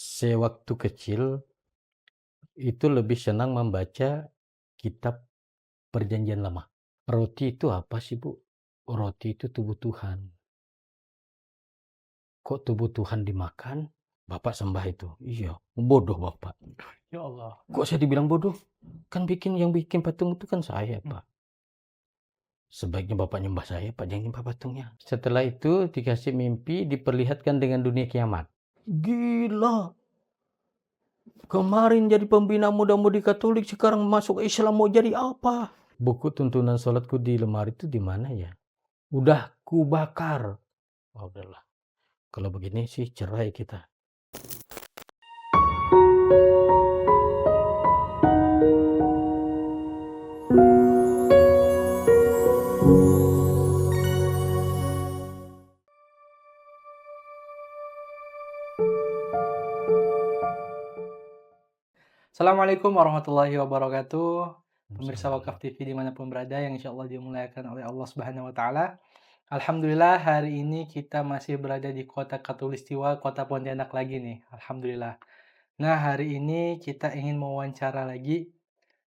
Sewaktu kecil itu lebih senang membaca kitab Perjanjian Lama. Roti itu apa sih, Bu? Roti itu tubuh Tuhan. Kok tubuh Tuhan dimakan? Bapak sembah itu. Iya, bodoh Bapak. Ya Allah. Kok saya dibilang bodoh? Kan yang bikin patung itu kan saya, Pak. Sebaiknya Bapak nyembah saya, Pak, jangan nyembah patungnya. Setelah itu dikasih mimpi, diperlihatkan dengan dunia kiamat. Gila. Kemarin jadi pembina muda-mudi Katolik, sekarang masuk Islam mau jadi apa? Buku tuntunan sholatku di lemari itu di mana ya? Udah kubakar. Oh, udahlah. Kalau begini sih cerai kita. Assalamualaikum warahmatullahi wabarakatuh. Pemirsa Wakaf Assalamualaikum. TV dimanapun berada yang insya Allah dimuliakan oleh Allah Subhanahu Wa Taala. Alhamdulillah hari ini kita masih berada di kota Katulistiwa, kota Pontianak lagi nih. Alhamdulillah. Nah hari ini kita ingin mewawancara lagi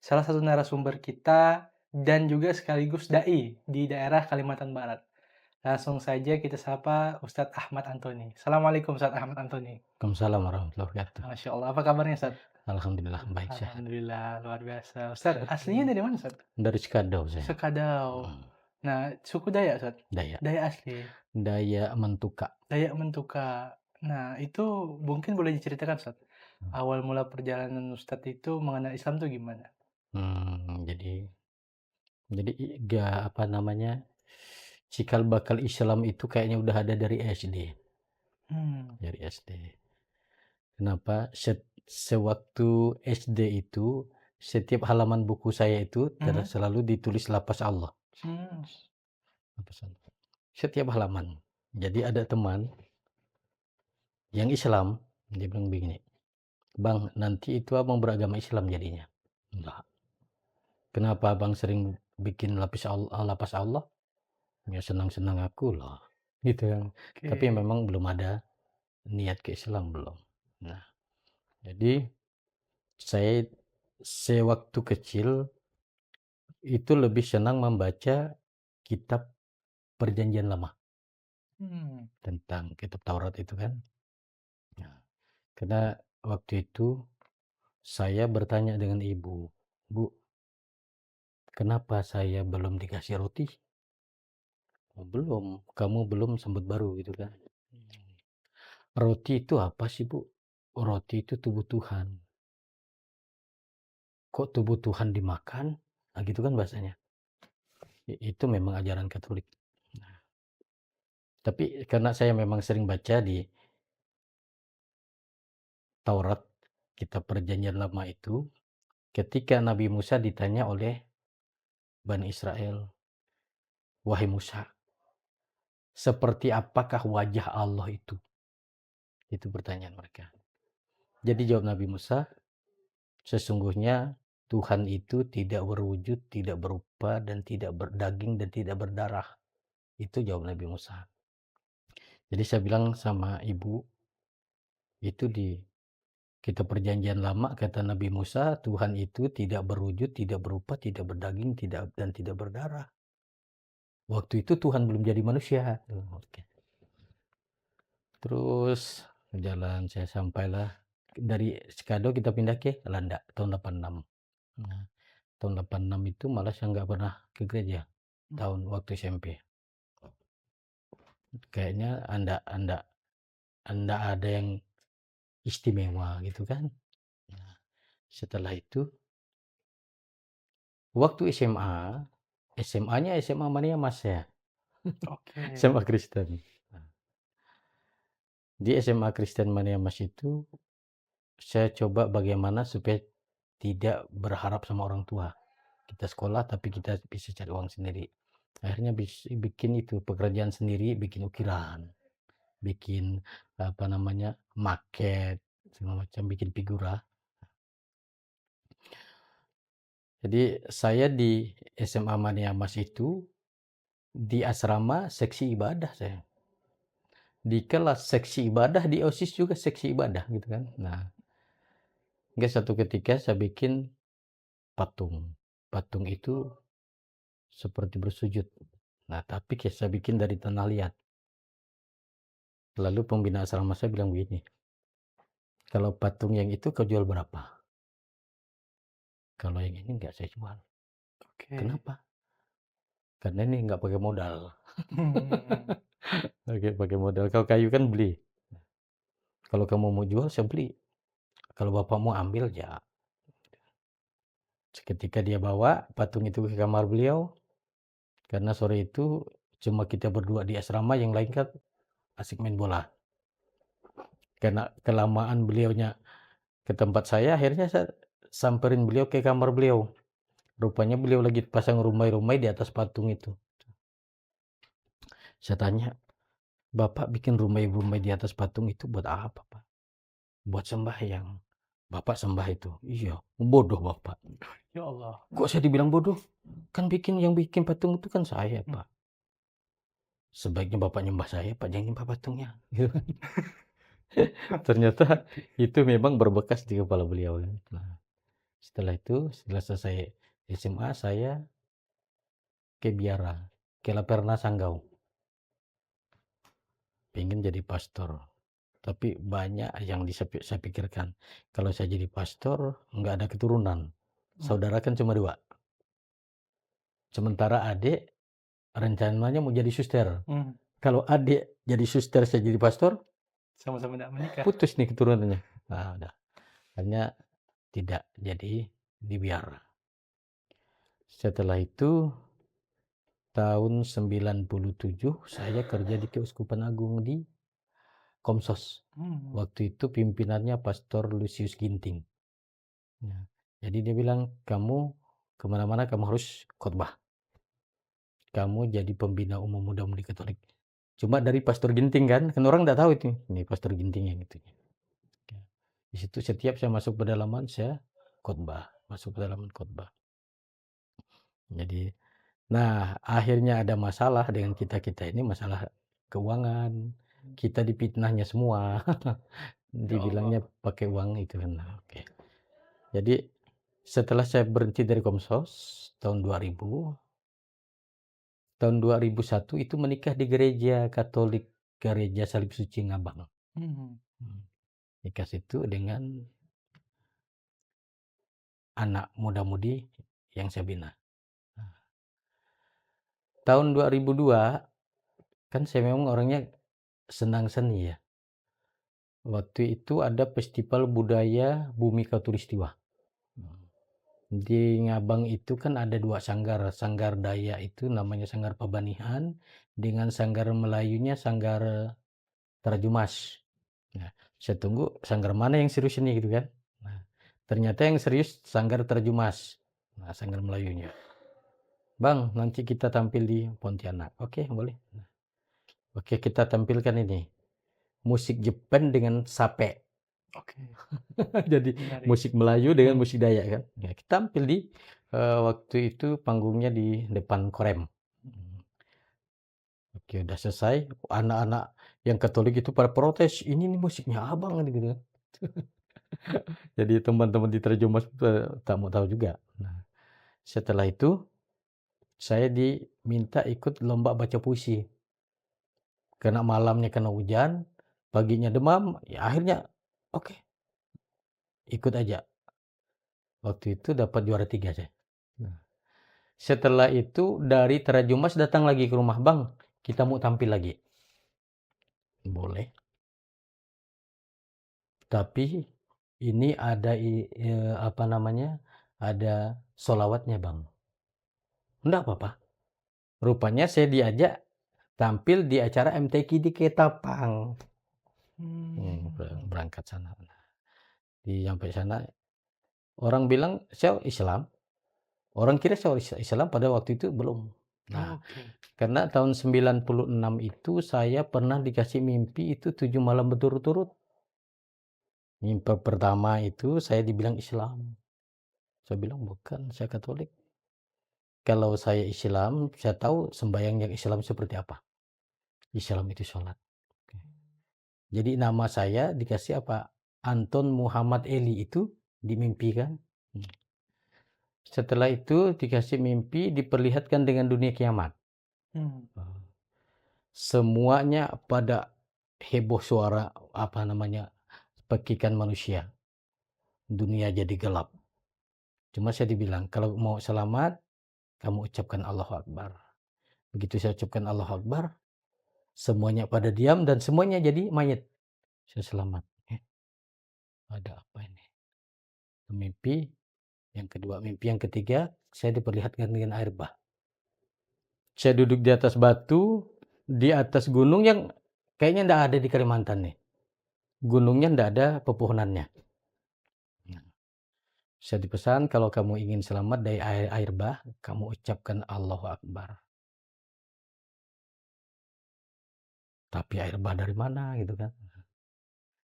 salah satu narasumber kita dan juga sekaligus dai di daerah Kalimantan Barat. Langsung saja kita sapa Ustadz Ahmad Antoni. Assalamualaikum Ustadz Ahmad Antoni. Waalaikumsalam warahmatullahi wabarakatuh. Masya Allah, apa kabarnya Ustadz? Alhamdulillah baik sehat. Alhamdulillah, luar biasa. Ustadz, aslinya dari mana Ustadz? Dari Sekadau saya. Sekadau. Nah, suku Dayak Ustadz? Daya. Dayak asli. Daya Mentuka. Dayak Mentuka. Nah, itu mungkin boleh diceritakan Ustadz. Awal mula perjalanan Ustadz itu mengenal Islam tuh gimana? Jadi gak apa namanya, cikal bakal Islam itu kayaknya udah ada dari SD. Hmm. Dari SD. Kenapa? Sewaktu SD itu, setiap halaman buku saya itu selalu ditulis lapas Allah. Hmm. Lapas Allah. Setiap halaman. Jadi ada teman yang Islam, dia bilang begini, Bang, nanti itu abang beragama Islam jadinya. Enggak. Kenapa abang sering bikin lapas Allah? Ya senang-senang aku lah. Gitu kan. Tapi Oke. memang belum ada niat ke Islam belum. Nah, jadi saya sewaktu kecil itu lebih senang membaca kitab Perjanjian Lama Hmm. tentang kitab Taurat itu kan. Nah, karena waktu itu saya bertanya dengan ibu, Bu, kenapa saya belum dikasih roti? Oh, belum, kamu belum sambut baru gitu kan. Roti itu apa sih, Bu? Roti itu tubuh Tuhan. Kok tubuh Tuhan dimakan? Nah, gitu kan bahasanya. Itu memang ajaran Katolik. Nah, tapi karena saya memang sering baca di Taurat, kitab Perjanjian Lama itu, ketika Nabi Musa ditanya oleh Bani Israel, wahai Musa, seperti apakah wajah Allah itu? Itu pertanyaan mereka. Jadi jawab Nabi Musa, sesungguhnya Tuhan itu tidak berwujud, tidak berupa, dan tidak berdaging, dan tidak berdarah. Itu jawab Nabi Musa. Jadi saya bilang sama ibu, itu di kitab Perjanjian Lama kata Nabi Musa, Tuhan itu tidak berwujud, tidak berupa, tidak berdaging, dan tidak berdarah. Waktu itu Tuhan belum jadi manusia. Oke. Terus jalan saya sampailah dari Sekado kita pindah ke Landa tahun 86. Nah, tahun 86 itu malah saya nggak pernah ke gereja. Tahun waktu SMP. Kayaknya anda ada yang istimewa gitu kan. Nah, setelah itu waktu SMA-nya SMA Mania Mas ya. Oke. SMA Kristen. Di SMA Kristen Mania Mas itu saya coba bagaimana supaya tidak berharap sama orang tua. Kita sekolah tapi kita bisa cari uang sendiri. Akhirnya bikin itu pekerjaan sendiri, bikin ukiran, bikin apa namanya maket, segala macam, bikin figura. Jadi saya di SMA Mania Mas itu di asrama seksi ibadah saya. di kelas seksi ibadah, di OSIS juga seksi ibadah gitu kan. Nah, hingga satu ketika saya bikin patung. Patung itu seperti bersujud. Nah, tapi saya bikin dari tanah liat. Lalu pembina asrama saya bilang begini, kalau patung yang itu kau jual berapa? Kalau yang ini nggak saya jual. Oke. Kenapa? Karena ini nggak pakai modal. Mhm. Oke, pakai modal. Kalau kayu kan beli. Kalau kamu mau jual, saya beli. Kalau bapak mau ambil, ya. Seketika dia bawa patung itu ke kamar beliau, karena sore itu cuma kita berdua di asrama, yang lain kan asik main bola. Karena kelamaan beliaunya ke tempat saya, akhirnya saya samperin beliau ke kamar beliau. Rupanya beliau lagi pasang rumai-rumai di atas patung itu. Saya tanya, Bapak bikin rumai-rumai di atas patung itu buat apa, Pak? Buat sembahyang. Bapak sembah itu. Iya, bodoh Bapak. Ya Allah. Kok saya dibilang bodoh? Kan yang bikin patung itu kan saya, Hmm. Pak. Sebaiknya Bapak nyembah saya, Pak, jangan nyembah patungnya. Gitu kan. Ternyata itu memang berbekas di kepala beliau. Nah, setelah itu, setelah selesai SMA, saya ke Biara, ke Laperna Sanggau. Pengen jadi pastor. Tapi banyak yang saya pikirkan. Kalau saya jadi pastor, nggak ada keturunan. Saudara kan cuma 2. Sementara adik rencananya mau jadi suster. Hmm. Kalau adik jadi suster, saya jadi pastor, Sama-sama tidak menikah. putus nih keturunannya. Nah, udah. Hanya tidak jadi dibiar. Setelah itu tahun 97 saya kerja di Keuskupan Agung di Komsos. Hmm. Waktu itu pimpinannya Pastor Lucius Ginting. Nah, jadi dia bilang, kamu kemana-mana kamu harus khotbah. Kamu jadi pembina umum muda-mudi Katolik. Cuma dari Pastor Ginting kan orang nggak tahu itu. Ini Pastor Ginting yang itu. Di situ setiap saya masuk pedalaman, saya khotbah. Masuk pedalaman khotbah. Jadi, nah akhirnya ada masalah dengan kita ini, masalah keuangan. Kita dipitnahnya semua. Dibilangnya pakai uang itu kan. Nah, oke. Jadi setelah saya berhenti dari Komsos tahun 2000, tahun 2001 itu menikah di gereja Katolik, Gereja Salib Suci Ngabang. Hmm. Nikah situ dengan anak muda-mudi yang saya bina. Tahun 2002 kan saya memang orangnya senang seni ya. Waktu itu ada Festival Budaya Bumi Katulistiwa. Di Ngabang itu kan ada 2 sanggar. Sanggar Dayak itu namanya Sanggar Pabanihan, dengan sanggar Melayunya Sanggar Tarjumas. Nah, saya tunggu sanggar mana yang serius ini gitu kan. Nah, ternyata yang serius Sanggar Tarjumas. Nah, Sanggar Melayunya. Bang, nanti kita tampil di Pontianak. Oke, boleh. Oke, kita tampilkan ini. Musik Jepang dengan sape. Oke. Jadi Menarik. musik Melayu dengan musik Dayak kan. Ya, kita tampil di waktu itu panggungnya di depan Korem. Oke, udah selesai. Anak-anak yang Katolik itu pada protes, ini nih musiknya abang gitu kan. Jadi teman-teman di Terjumas tak mau tahu juga. Nah, setelah itu saya diminta ikut lomba baca puisi. Karena malamnya kena hujan, paginya demam, ya akhirnya oke, ikut aja. Waktu itu dapat juara 3 saya. Nah, setelah itu dari Terajumas datang lagi ke rumah, Bang, kita mau tampil lagi. Boleh. Tapi ini ada apa namanya? Ada solawatnya, Bang. Enggak apa-apa. Rupanya saya diajak tampil di acara MTQ di Ketapang. Hmm. Berangkat sana. Di sampai sana orang bilang saya Islam. Orang kira saya Islam, pada waktu itu belum. Nah, Oke. karena tahun 96 itu saya pernah dikasih mimpi itu 7 malam berturut-turut. Mimpi pertama itu saya dibilang Islam. Saya bilang bukan, saya Katolik. Kalau saya Islam, saya tahu sembahyang yang Islam seperti apa. Islam itu sholat. Jadi nama saya dikasih apa? Anton Muhammad Eli itu di mimpi kan. Setelah itu dikasih mimpi diperlihatkan dengan dunia kiamat. Semuanya pada heboh suara apa namanya? Pekikan manusia. Dunia jadi gelap. Cuma saya dibilang kalau mau selamat kamu ucapkan Allahu Akbar. Begitu saya ucapkan Allahu Akbar, semuanya pada diam dan semuanya jadi mayat. Saya selamat. Ada apa ini? Mimpi yang kedua, mimpi yang ketiga, saya diperlihatkan dengan air bah. Saya duduk di atas batu, di atas gunung yang kayaknya ndak ada di Kalimantan nih. Gunungnya ndak ada pepohonannya. Nah, saya dipesan kalau kamu ingin selamat dari air bah, kamu ucapkan Allahu Akbar. Tapi air bah dari mana gitu kan?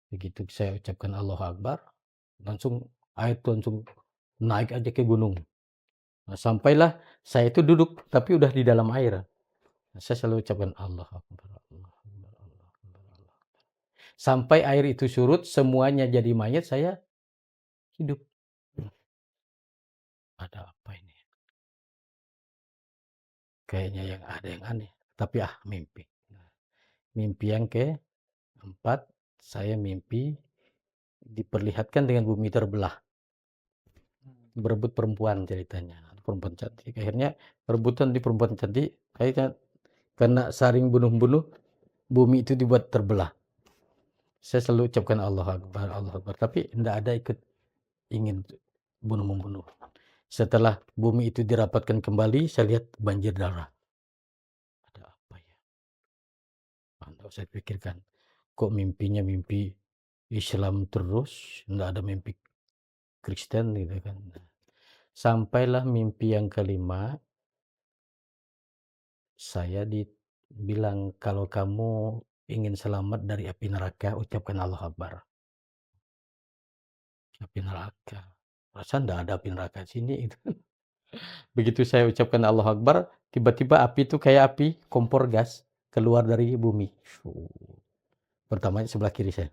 Begitu saya ucapkan Allahu Akbar, langsung air itu langsung naik aja ke gunung. Nah, sampailah saya itu duduk tapi udah di dalam air. Nah, saya selalu ucapkan Allahu Akbar, Allahu Akbar, Allahu Akbar, Allahu Akbar. Sampai air itu surut, semuanya jadi mayat, saya hidup. Ada apa ini? Kayaknya ada yang aneh. Tapi mimpi. Nah, mimpi yang keempat, saya mimpi diperlihatkan dengan bumi terbelah. Berebut perempuan ceritanya. Perempuan cantik. Akhirnya rebutan di perempuan cantik. Akhirnya karena saring bunuh-bunuh, bumi itu dibuat terbelah. Saya selalu ucapkan Allah Akbar, Allah Akbar. Tapi tidak ada ikut ingin bunuh-membunuh. Setelah bumi itu dirapatkan kembali, saya lihat banjir darah. Ada apa ya? Mantap, saya pikirkan. Kok mimpinya mimpi Islam terus, tidak ada mimpi Kristen gitu kan. Sampailah mimpi yang kelima, saya dibilang kalau kamu ingin selamat dari api neraka, ucapkan Allah Akbar. Api neraka. Perasaan tidak ada api neraka di sini. Gitu. Begitu saya ucapkan Allah Akbar, tiba-tiba api itu kayak api kompor gas keluar dari bumi. Pertamanya sebelah kiri saya.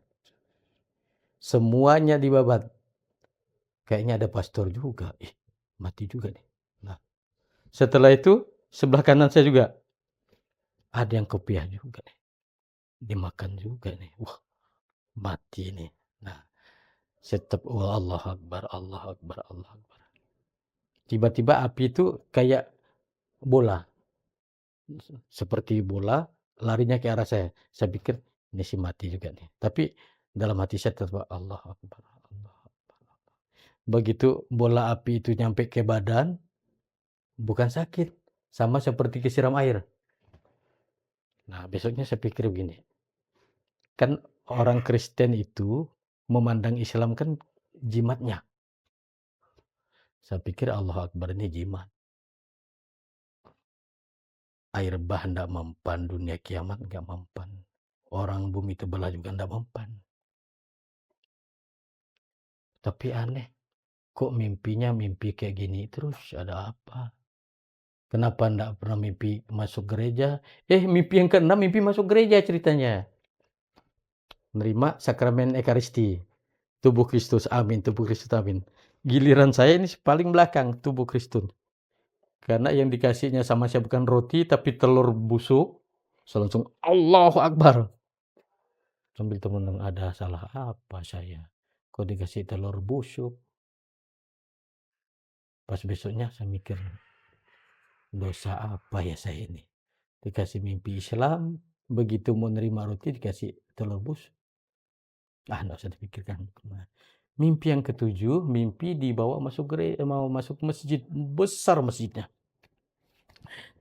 Semuanya dibabat. Kayaknya ada pastor juga. Mati juga nih. Nah, setelah itu sebelah kanan saya juga ada yang kopiah juga nih. Dimakan juga nih. Wah, mati nih. Nah, saya tetap Allah Akbar, Allah Akbar, Allah Akbar. Tiba-tiba api itu kayak bola. Seperti bola, larinya ke arah saya. Saya pikir ini sih mati juga nih. Tapi dalam hati saya tetap Allah Akbar, Allah Akbar. Begitu bola api itu nyampe ke badan, bukan sakit. Sama seperti kesiram air. Nah, besoknya saya pikir begini. Kan orang Kristen itu memandang Islam kan jimatnya. Saya pikir Allah Akbar ini jimat. Air bah tidak mempan, dunia kiamat nggak mempan. Orang bumi terbelah juga tidak mempan. Tapi aneh, kok mimpinya mimpi kayak gini terus, ada apa? Kenapa enggak pernah mimpi masuk gereja? Mimpi yang keenam mimpi masuk gereja ceritanya. Menerima sakramen Ekaristi. Tubuh Kristus, amin. Tubuh Kristus, amin. Giliran saya ini paling belakang, tubuh Kristus. Karena yang dikasihnya sama saya bukan roti, tapi telur busuk. Saya langsung, Allahu Akbar. Sambil teman-teman, ada salah apa saya? Kok dikasih telur busuk? Pas besoknya saya mikir, dosa apa ya saya ini? Dikasih mimpi Islam, begitu mau nerima roti dikasih telur busuk. Nggak usah dipikirkan. Mimpi yang ketujuh, mimpi dibawa masuk gereja, mau masuk masjid, besar masjidnya.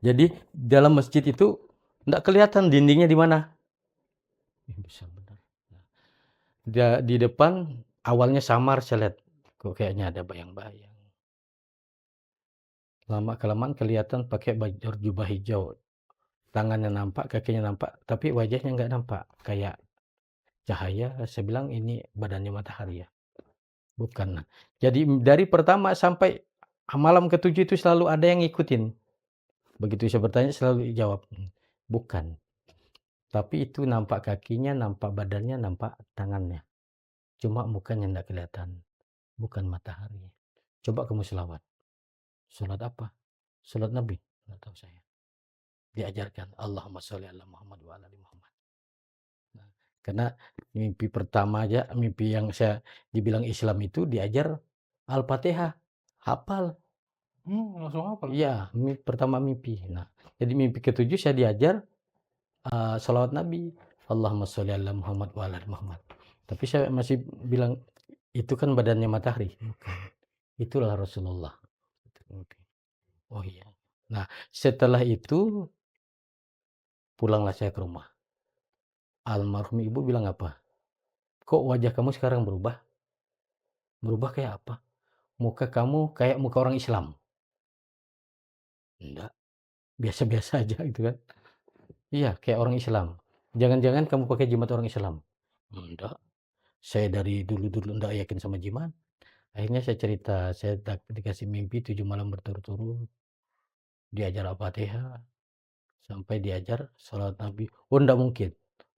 Jadi dalam masjid itu nggak kelihatan dindingnya di mana. Besar benar. Di depan awalnya samar saya lihat, kok kayaknya ada bayang-bayang. Lama kelamaan kelihatan pakai baju jubah hijau, tangannya nampak, kakinya nampak, tapi wajahnya nggak nampak, kayak cahaya. Saya bilang ini badannya matahari ya, bukan. Jadi dari pertama sampai malam ketujuh itu selalu ada yang ngikutin. Begitu saya bertanya selalu dijawab, bukan. Tapi itu nampak kakinya, nampak badannya, nampak tangannya. Cuma mukanya ndak kelihatan, bukan matahari. Coba kamu selawat. Salat apa? Salat Nabi? Nggak tahu saya. Diajarkan, Allahumma sholli ala Muhammad wa ala ali Muhammad. Nah, karena mimpi pertama aja, mimpi yang saya dibilang Islam itu diajar Al-Fatihah, hafal. Langsung hafal? Iya, pertama mimpi. Nah, jadi mimpi ketujuh saya diajar sholawat Nabi, Allahumma sholli ala Muhammad wa ala ali Muhammad. Tapi saya masih bilang, itu kan badannya matahari. Bukan. Itulah Rasulullah. Oh iya. Nah, setelah itu pulanglah saya ke rumah. Almarhum ibu bilang apa? Kok wajah kamu sekarang berubah? Berubah kayak apa? Muka kamu kayak muka orang Islam. Enggak, biasa-biasa aja gitu kan. Iya, kayak orang Islam. Jangan-jangan kamu pakai jimat orang Islam? Enggak, saya dari dulu-dulu enggak yakin sama jimat. Akhirnya saya cerita, saya dikasih mimpi 7 malam berturut-turut, diajar Al-Fatihah, sampai diajar salat Nabi. Oh, enggak mungkin.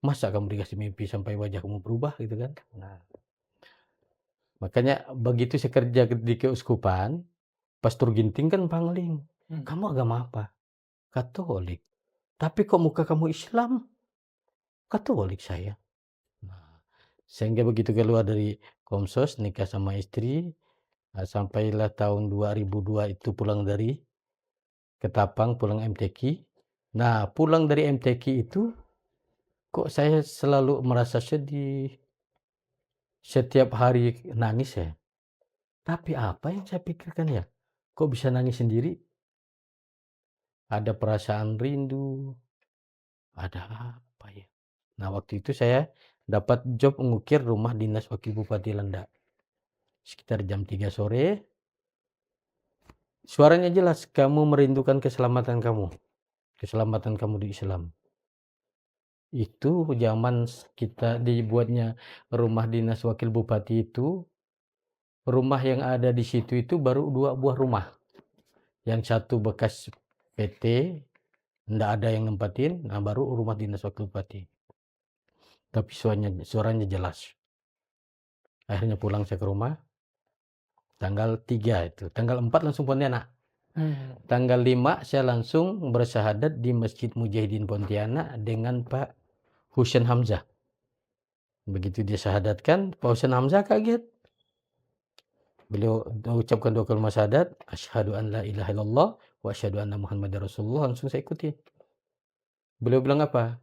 Masa kamu dikasih mimpi sampai wajah kamu berubah gitu kan? Nah, makanya begitu saya kerja di keuskupan, Pastor Ginting kan pangling. Kamu agama apa? Katolik. Tapi kok muka kamu Islam? Katolik saya. Nah, sehingga begitu keluar dari Komsos, nikah sama istri, sampailah tahun 2002 itu pulang dari Ketapang, pulang MTQ. Nah, pulang dari MTQ itu, kok saya selalu merasa sedih. Setiap hari nangis ya. Tapi apa yang saya pikirkan ya? Kok bisa nangis sendiri? Ada perasaan rindu, ada apa ya? Nah, waktu itu saya dapat job mengukir rumah dinas Wakil Bupati Landak. Sekitar jam 3 sore, suaranya jelas, kamu merindukan keselamatan kamu di Islam. Itu zaman kita dibuatnya rumah dinas Wakil Bupati itu, rumah yang ada di situ itu baru 2 buah rumah. Yang satu bekas PT, ndak ada yang nempatin, nah baru rumah dinas Wakil Bupati. Tapi suaranya jelas. Akhirnya pulang saya ke rumah, tanggal 3 itu. Tanggal 4 langsung Pontianak. Tanggal 5 saya langsung bersyahadat di Masjid Mujahidin Pontianak dengan Pak Husain Hamzah. Begitu dia syahadatkan, Pak Husain Hamzah kaget. Beliau ucapkan 2 kalimat syahadat, asyhadu an la ilaha illallah wa asyhadu anna Muhammadar Rasulullah, langsung saya ikuti. Beliau bilang apa?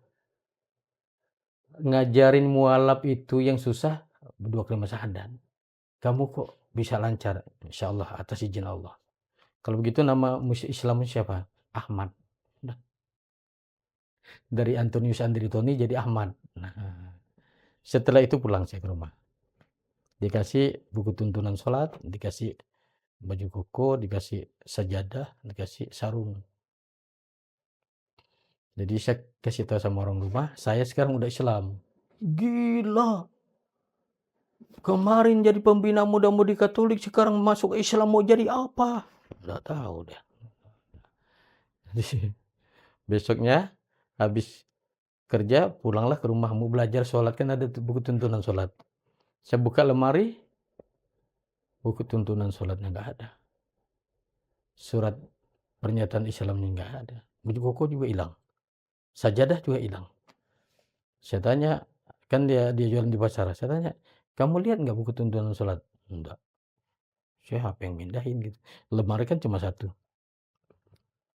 Ngajarin mualaf itu yang susah 2 kalimat syahadat. Kamu kok bisa lancar? Insyaallah atas izin Allah. Kalau begitu nama Islamnya siapa? Ahmad. Nah, dari Antonius Andritoni jadi Ahmad. Nah, setelah itu pulang saya ke rumah. Dikasih buku tuntunan sholat, dikasih baju koko, dikasih sajadah, dikasih sarung. Jadi saya kasih tahu sama orang rumah, saya sekarang udah Islam. Gila. Kemarin jadi pembina muda-mudi Katolik, sekarang masuk Islam mau jadi apa? Nggak tahu deh. Jadi besoknya habis kerja pulanglah ke rumah, mau belajar sholat, kan ada buku tuntunan sholat. Saya buka lemari, buku tuntunan sholatnya nggak ada, surat pernyataan Islamnya nggak ada, baju koko juga hilang, sajadah juga hilang. Saya tanya, kan dia jualan di pasar, saya tanya, kamu lihat nggak buku tuntunan sholat? Enggak, saya apa yang mindahin gitu, lemari kan cuma satu.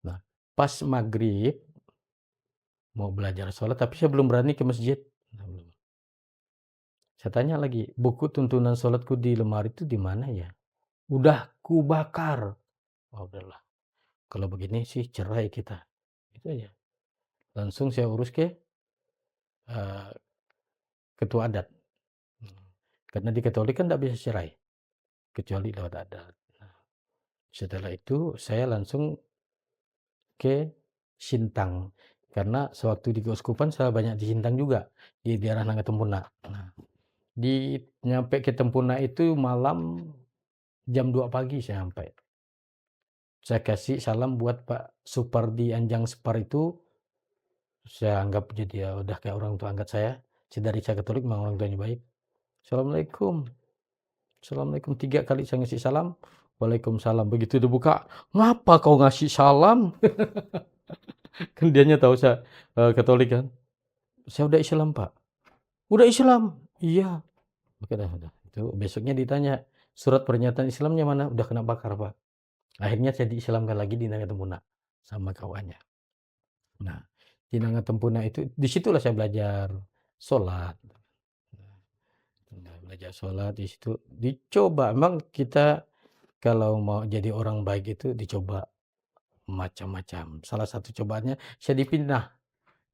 Nah, pas maghrib mau belajar sholat, tapi saya belum berani ke masjid. Nah, belum. Saya tanya lagi, buku tuntunan sholatku di lemari itu di mana ya? Udah kubakar. Oh, udahlah. Kalau begini sih cerai kita. Itu aja. Langsung saya urus ke ketua adat. Karena di Katolik kan tidak bisa cerai. Kecuali lewat adat. Nah, setelah itu saya langsung ke Sintang. Karena sewaktu di keuskupan saya banyak di Sintang juga. Di daerah Nangatempuna. Nah, nyampe ke Tempuna itu malam jam 2 pagi saya sampai. Saya kasih salam buat Pak Supardi Anjang Separ itu, Saya anggap jadi ya udah kayak orang tua angkat saya. Dari saya Katolik memang orang tuanya baik. "Assalamualaikum, assalamualaikum," 3 kali saya ngasih salam, "Waalaikumsalam." Begitu dibuka, "Ngapa kau ngasih salam?" Kan dianya tahu saya, Katolik kan. "Saya udah Islam, Pak." "Udah Islam?" "Iya." Oke dah udah. Itu besoknya ditanya, "Surat pernyataan Islamnya mana?" "Udah kena bakar, Pak." Akhirnya saya diislamkan lagi di Nagatemuna sama kawannya. Nah, di Nagatemuna itu di situlah saya belajar sholat. Nah, belajar sholat di situ dicoba. Memang kita kalau mau jadi orang baik itu dicoba macam-macam. Salah satu cobaannya saya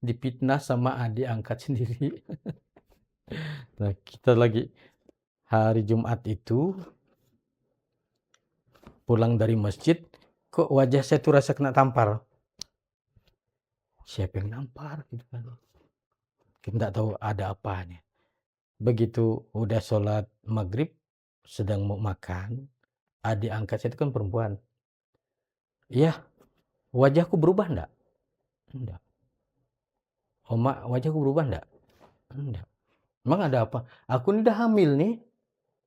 dipitnah sama adik angkat sendiri. Nah, kita lagi hari Jumat itu pulang dari masjid, kok wajah saya tuh rasa kena tampar. Siapa yang nampar gitu kan. Kita nggak tahu ada apanya. Begitu udah sholat maghrib, sedang mau makan, adik angkat saya itu kan perempuan. "Iya, wajahku berubah enggak?" "Enggak." "Oma, wajahku berubah enggak?" "Enggak." "Emang ada apa?" "Aku ini udah hamil nih,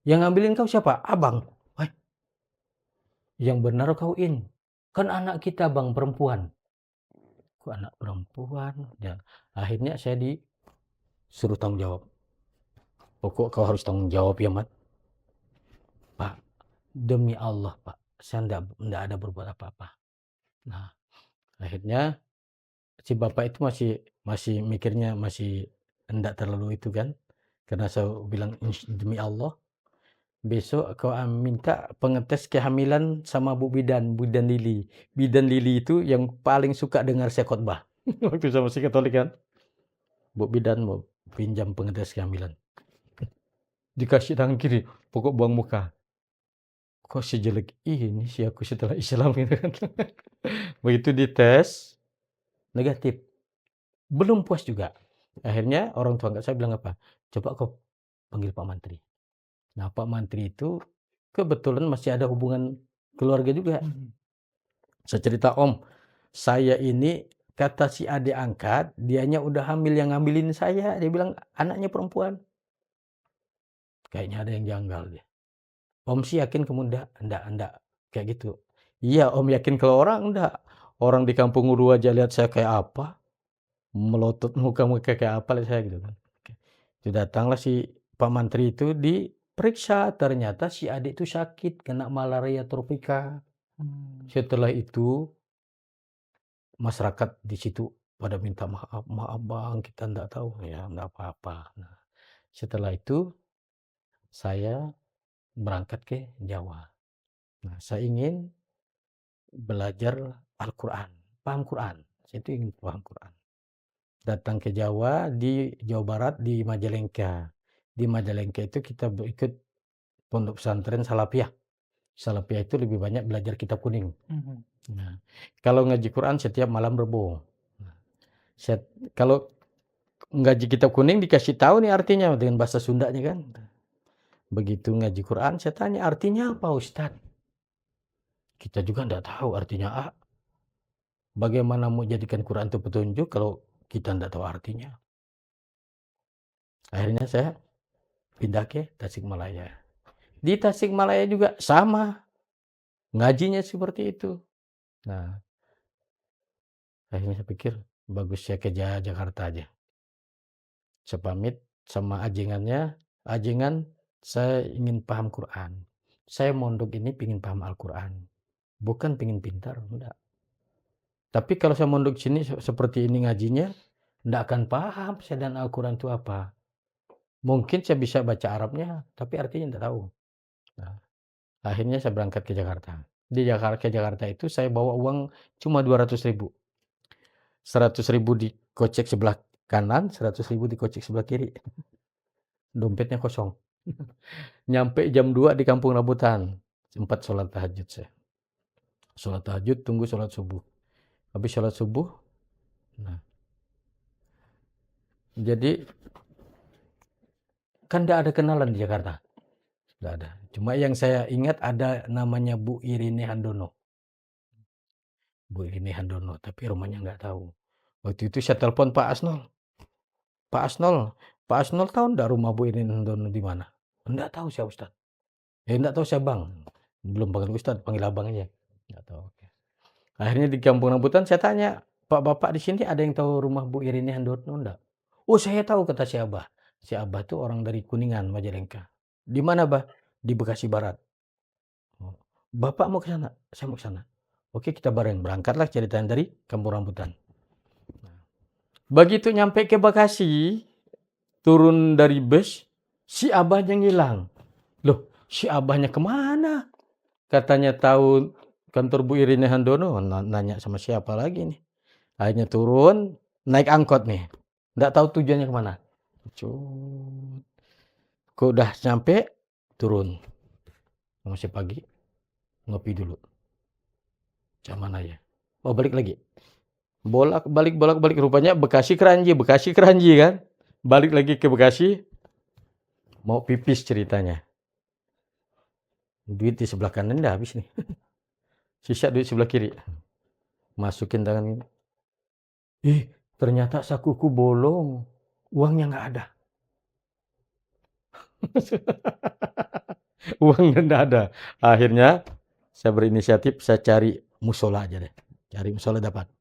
yang ngambilin kau siapa?" "Abang." "Wah, yang benar kau in, kan anak kita bang perempuan." "Kok anak perempuan?" Dan akhirnya saya disuruh tanggung jawab. "Pokok kau harus tanggung jawab ya, Mat." "Pak, demi Allah Pak, saya enggak ada berbuat apa-apa." Nah, akhirnya si bapak itu masih masih mikirnya masih enggak terlalu itu kan, karena saya bilang, "Demi Allah, besok kau minta pengetes kehamilan sama Bu Bidan, Bidan Lili." Bidan Lili itu yang paling suka dengar saya khotbah. Waktu saya masih Katolik kan, "Bu Bidan mau pinjam pengetes kehamilan." Dikasih tangan kiri, pokok buang muka. Kok sejelek ini sih aku setelah Islam gitu kan. Begitu dites, negatif. Belum puas juga. Akhirnya orang tua angkat saya bilang apa, "Coba kau panggil Pak Mantri." Nah, Pak Mantri itu kebetulan masih ada hubungan keluarga juga. Saya cerita, "Om, saya ini," kata si adik angkat, "dianya udah hamil yang ngambilin saya." Dia bilang, "Anaknya perempuan." Kayaknya ada yang janggal dia. "Om sih yakin kamu ndak kayak gitu." "Iya, Om yakin." Kalau orang ndak. Orang di kampung Uru aja lihat saya kayak apa, melotot muka-muka kayak apa lihat saya gitu kan. Itu datanglah si Pak Mantri itu diperiksa, ternyata si adik itu sakit kena malaria tropika. Setelah itu masyarakat di situ pada minta maaf, "Maaf Bang, kita ndak tahu." "Ya nggak apa-apa." Nah, setelah itu saya berangkat ke Jawa. Nah, saya ingin belajar Al-Quran, paham Quran. Saya itu ingin paham Quran. Datang ke Jawa, di Jawa Barat, di Majalengka. Di Majalengka itu kita ikut pondok pesantren Salafiyah. Salafiyah itu lebih banyak belajar kitab kuning. Nah, kalau ngaji Quran setiap malam Rebo. Nah, kalau ngaji kitab kuning dikasih tahu nih artinya dengan bahasa Sundanya kan. Begitu ngaji Quran, saya tanya artinya apa Ustadz? Kita juga enggak tahu artinya. Bagaimana mau jadikan Quran itu petunjuk kalau kita enggak tahu artinya? Akhirnya saya pindah ke Tasikmalaya. Di Tasikmalaya juga sama, ngajinya seperti itu. Nah, akhirnya saya pikir bagus saya ke Jakarta aja. Saya pamit sama ajingannya, "Ajingan, saya ingin paham Quran. Saya mondok ini pingin paham Al-Quran, bukan pingin pintar, enggak. Tapi kalau saya mondok sini seperti ini ngajinya, enggak akan paham saya dan Al-Quran itu apa. Mungkin saya bisa baca Arabnya, tapi artinya enggak tahu." Nah, akhirnya saya berangkat ke Jakarta. Ke Jakarta itu saya bawa uang cuma 200.000. 100.000 dikocek sebelah kanan, 100.000 dikocek sebelah kiri. Dompetnya kosong. Nyampe jam 2 di Kampung Rambutan. Sempat sholat tahajud saya. Sholat tahajud, tunggu sholat subuh. Habis sholat subuh, nah, jadi kan tidak ada kenalan di Jakarta. Tidak ada. Cuma yang saya ingat ada namanya Bu Irine Handono. Bu Irine Handono, tapi rumahnya nggak tahu. Waktu itu saya telepon Pak Asnol, "Pak Asnol, Pak Asnol tahu ndak rumah Bu Irin Handono di mana?" "Ndak tahu saya Ustad." "Ndak tahu saya Bang." Belum panggil Ustad, panggil abang aja. Ndak tahu, oke. Akhirnya di kampung rambutan saya tanya, "Pak, Bapak di sini ada yang tahu rumah Bu Irin Handono ndak?" "Oh saya tahu," kata si Abah. Si Abah tuh orang dari Kuningan, Majalengka. "Di mana Bah?" "Di Bekasi Barat." "Oh, Bapak mau ke sana?" "Saya mau ke sana." "Oke kita bareng." Berangkatlah ceritanya dari kampung rambutan. Begitu nyampe ke Bekasi, turun dari bus, si Abahnya ngilang. Loh, si Abahnya kemana? Katanya tahu kantor Bu Irina Handono, nanya sama siapa lagi nih. Akhirnya turun, naik angkot nih. Nggak tahu tujuannya kemana. Cut. Kok udah nyampe, turun. Masih pagi, ngopi dulu. Cuman aja. Oh balik lagi. Bolak-balik rupanya Bekasi Keranji kan. Balik lagi ke Bekasi, mau pipis ceritanya. Duit di sebelah kanan udah habis nih. Sisa duit sebelah kiri. Masukin tangan. Ternyata sakuku bolong. Uangnya nggak ada. Uangnya nggak ada. Akhirnya saya berinisiatif, saya cari musola aja deh. Cari musola dapat.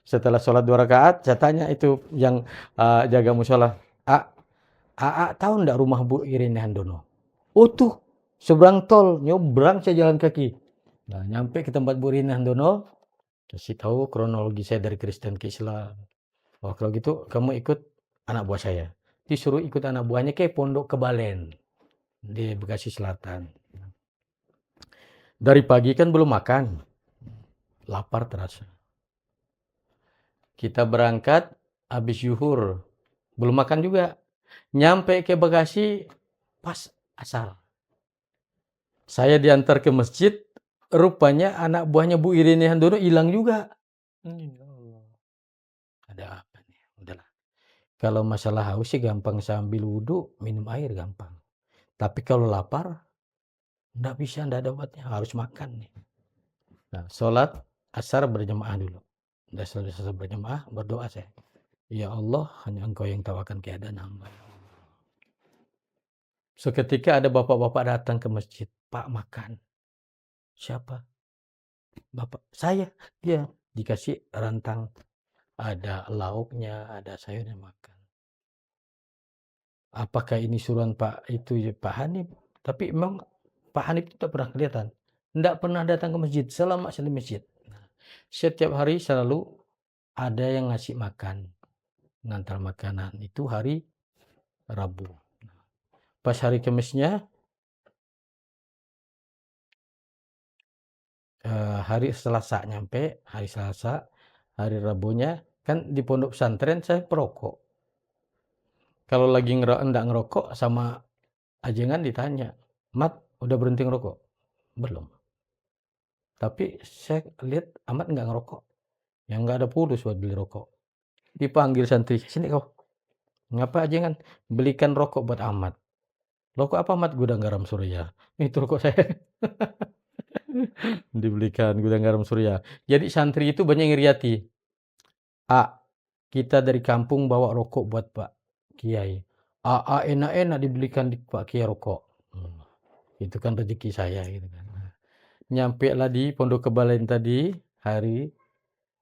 Setelah sholat 2 rakaat, saya tanya itu yang jaga musola. Tahu ndak rumah Bu Irin Handono? Oh tuh, seberang tol, nyebrang saya jalan kaki. Nah, nyampe ke tempat Bu Irin Handono, kasih tahu kronologi saya dari Kristen ke Islam. Oh, kalau gitu kamu ikut anak buah saya. Disuruh ikut anak buahnya ke Pondok Kebalen di Bekasi Selatan. Dari pagi kan belum makan, lapar terasa. Kita berangkat habis zuhur, belum makan juga. Nyampe ke Bekasi pas asar. Saya diantar ke masjid, rupanya anak buahnya Bu Irin Handono hilang juga. Ya Allah. Ada apa nih? Udahlah. Kalau masalah haus sih gampang sambil wudhu, minum air gampang. Tapi kalau lapar, nggak bisa, nggak ada obatnya, harus makan nih. Nah, sholat asar berjamaah dulu. Udah selesai berjamaah, berdoa saya. Ya Allah, hanya Engkau yang tahu akan keadaan hamba. Seketika ada bapak-bapak datang ke masjid. Pak makan. Siapa? Bapak. Saya. Dia dikasih rantang. Ada lauknya, ada sayurnya makan. Apakah ini suruhan Pak itu ya, Pak Hanif? Tapi memang Pak Hanif itu tak pernah kelihatan. Tidak pernah datang ke masjid selama saya di masjid. Nah, setiap hari selalu ada yang ngasih makan, ngantar makanan. Itu hari Rabu. Pas hari Kamisnya, hari Selasa nyampe, hari Selasa, hari Rabunya, kan di pondok pesantren saya perokok. Kalau lagi enggak ngerokok sama ajengan ditanya, "Mat, udah berhenti ngerokok?" "Belum." Tapi saya lihat Ahmad nggak ngerokok. Yang nggak ada pulus buat beli rokok. Dipanggil santri, "Sini kau." "Ngapa ajengan?" "Belikan rokok buat Ahmad." "Rokok apa Ahmad?" "Gudang Garam Surya." "Itu rokok saya." Dibelikan Gudang Garam Surya. Jadi santri itu banyak yang ngiriati. Kita dari kampung bawa rokok buat Pak Kiai. Enak-enak dibelikan di Pak Kiai rokok. Itu kan rezeki saya gitu kan. Nyampe lah di Pondok Kebalen tadi, hari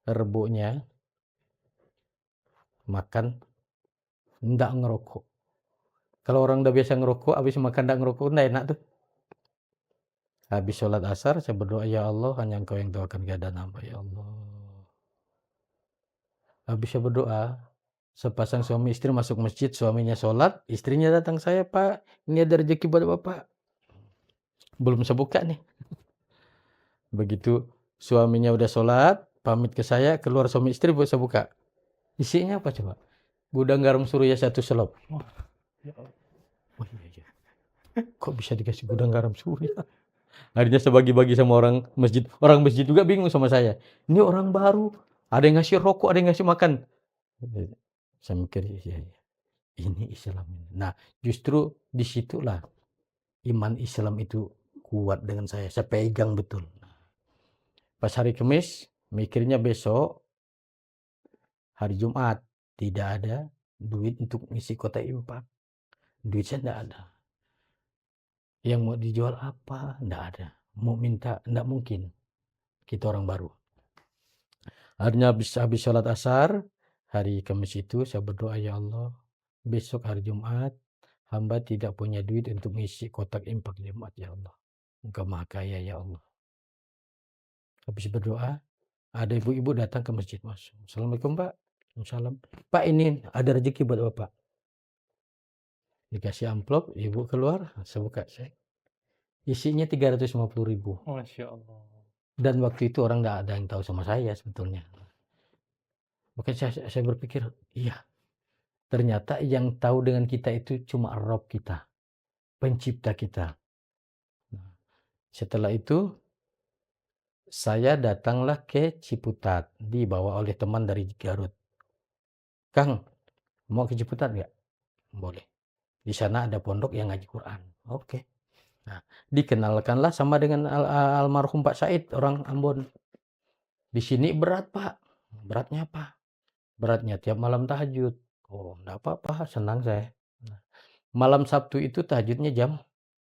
Rebunya, makan, ndak ngerokok. Kalau orang udah biasa ngerokok, habis makan ndak ngerokok, ndak enak tuh. Habis sholat asar, saya berdoa, ya Allah, hanya Engkau yang tahu akan keadaan hamba, ya Allah. Habis saya berdoa, sepasang suami istri masuk masjid, suaminya sholat, istrinya datang, "Saya Pak, ini ada rezeki buat Bapak." Belum saya buka nih. Begitu suaminya udah sholat, pamit ke saya, keluar suami istri buat saya buka. Isinya apa coba? Gudang Garam Surya 1 selop. Wah, ya Allah. Oh iya. Kok bisa dikasih gudang garam Surya? Akhirnya saya bagi-bagi sama orang masjid. Orang masjid juga bingung sama saya. Ini orang baru, ada yang ngasih rokok, ada yang ngasih makan. Saya mikir, iya. Ini Islam. Nah, justru disitulah iman Islam itu kuat dengan saya. Saya pegang betul. Pas hari Kamis, mikirnya besok hari Jumat, tidak ada duit untuk ngisi kotak infak, duit saya ndak ada. Yang mau dijual apa? Ndak ada. Mau minta, ndak mungkin, kita orang baru. Akhirnya habis sholat asar, hari Kamis itu saya berdoa, ya Allah, besok hari Jumat, hamba tidak punya duit untuk ngisi kotak infak Jumat, ya Allah. Engkau Maha Kaya, ya Allah. Habis berdoa, ada ibu-ibu datang ke masjid, Mas. Assalamualaikum, Pak. Salam. Pak, ini ada rezeki buat Bapak. Dikasih amplop, ibu keluar, saya buka, isinya 350.000. Masya Allah. Dan waktu itu orang nggak ada yang tahu sama saya sebetulnya. Makanya saya berpikir, iya, ternyata yang tahu dengan kita itu cuma Rob kita, pencipta kita. Nah, setelah itu, saya datanglah ke Ciputat, dibawa oleh teman dari Garut. Kang, mau ke Ciputat nggak? Boleh. Di sana ada pondok yang ngaji Quran. Oke. Nah, dikenalkanlah sama dengan almarhum Pak Said, orang Ambon. Di sini berat, Pak. Beratnya apa? Beratnya tiap malam tahajud. Oh, enggak apa-apa, senang saya. Nah, malam Sabtu itu tahajudnya jam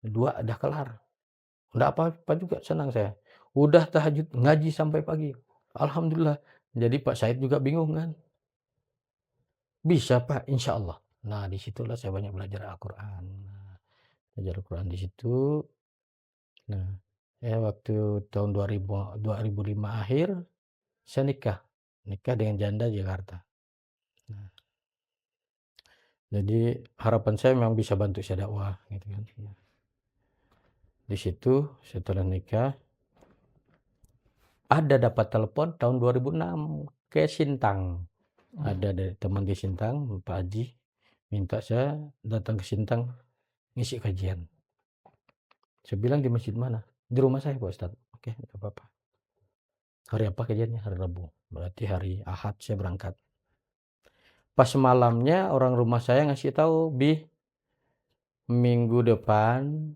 2 udah kelar. Enggak apa-apa juga, senang saya. Udah tahajud, ngaji sampai pagi. Alhamdulillah. Jadi Pak Said juga bingung kan. Bisa, Pak, insya Allah. Nah, disitulah saya banyak belajar Al-Quran. Nah, belajar Al-Quran di situ. Nah, waktu tahun 2005 akhir, saya nikah. Nikah dengan janda Jakarta. Nah, jadi harapan saya memang bisa bantu saya dakwah, gitu kan. Di situ setelah nikah, ada dapat telepon tahun 2006 ke Sintang. Ada dari teman di Sintang, Pak Haji, minta saya datang ke Sintang ngisi kajian. Saya bilang di masjid mana? Di rumah saya, Pak Ustadz. Oke, nggak apa-apa. Hari apa kajiannya? Hari Rabu. Berarti hari Ahad saya berangkat. Pas malamnya orang rumah saya ngasih tahu, minggu depan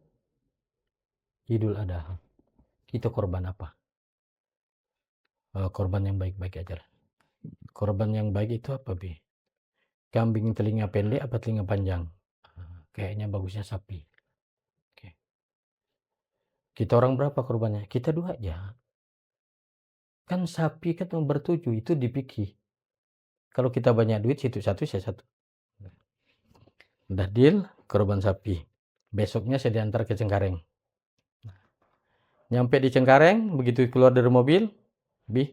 Idul Adha. Kita korban apa? Korban yang baik-baik aja lah. Korban yang baik itu apa, Bi? Kambing telinga pendek apa telinga panjang? Kayaknya bagusnya sapi. Oke. Kita orang berapa korbannya? Kita 2 aja. Kan sapi kan nomor 7 itu dipikir. Kalau kita banyak duit, situ 1, saya 1. Udah deal, korban sapi. Besoknya saya diantar ke Cengkareng. Nyampe di Cengkareng, begitu keluar dari mobil, Bi,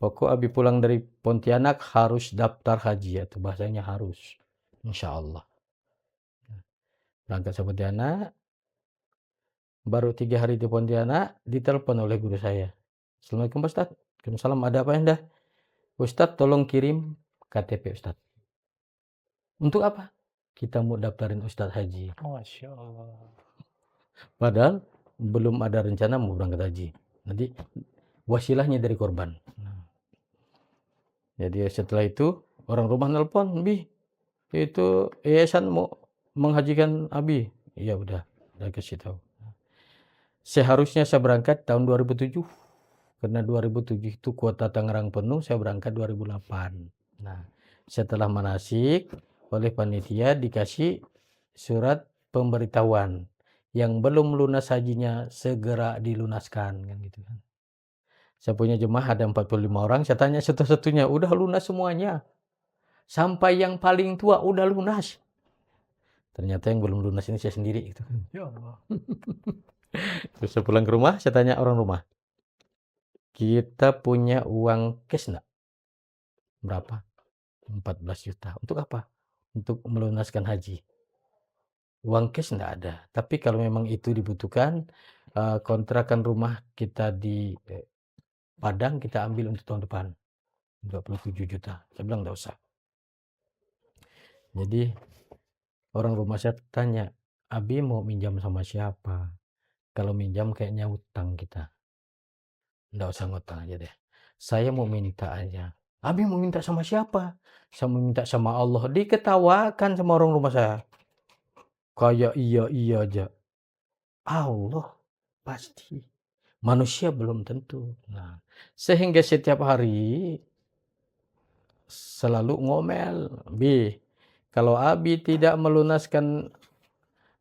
pokok abi pulang dari Pontianak harus daftar haji, atau bahasanya harus. Insya Allah. Berangkat ke Pontianak, baru 3 hari di Pontianak, ditelepon oleh guru saya. Assalamualaikum Ustaz. Waalaikumsalam, ada apa Anda? Ustaz, tolong kirim KTP Ustaz. Untuk apa? Kita mau daftarin Ustaz haji. Masya Allah. Padahal belum ada rencana mau berangkat haji. Nanti wasilahnya dari korban. Jadi setelah itu orang rumah nelpon, Bi, itu yayasan mau menghajikan Abi. Iya udah kasih tahu. Seharusnya saya berangkat tahun 2007. Karena 2007 itu kuota Tangerang penuh, saya berangkat 2008. Nah, setelah manasik, oleh panitia dikasih surat pemberitahuan. Yang belum lunas hajinya segera dilunaskan, kan gitu kan. Saya punya jemaah ada 45 orang, saya tanya satu-satunya, udah lunas semuanya? Sampai yang paling tua udah lunas. Ternyata yang belum lunas ini saya sendiri gitu kan. Ya Allah. Terus saya pulang ke rumah, saya tanya orang rumah, kita punya uang cash enggak? Berapa? 14 juta. Untuk apa? Untuk melunaskan haji. Uang cash enggak ada. Tapi kalau memang itu dibutuhkan, kontrakan rumah kita di Padang kita ambil untuk tahun depan. 27 juta. Saya bilang enggak usah. Jadi orang rumah saya tanya, Abi mau minjam sama siapa? Kalau minjam kayaknya utang kita. Enggak usah ngutang aja deh. Saya mau minta aja. Abi mau minta sama siapa? Saya mau minta sama Allah. Diketawakan sama orang rumah saya. Kayak iya aja. Allah pasti. Manusia belum tentu. Nah, sehingga setiap hari selalu ngomel, "Bi, kalau Abi tidak melunaskan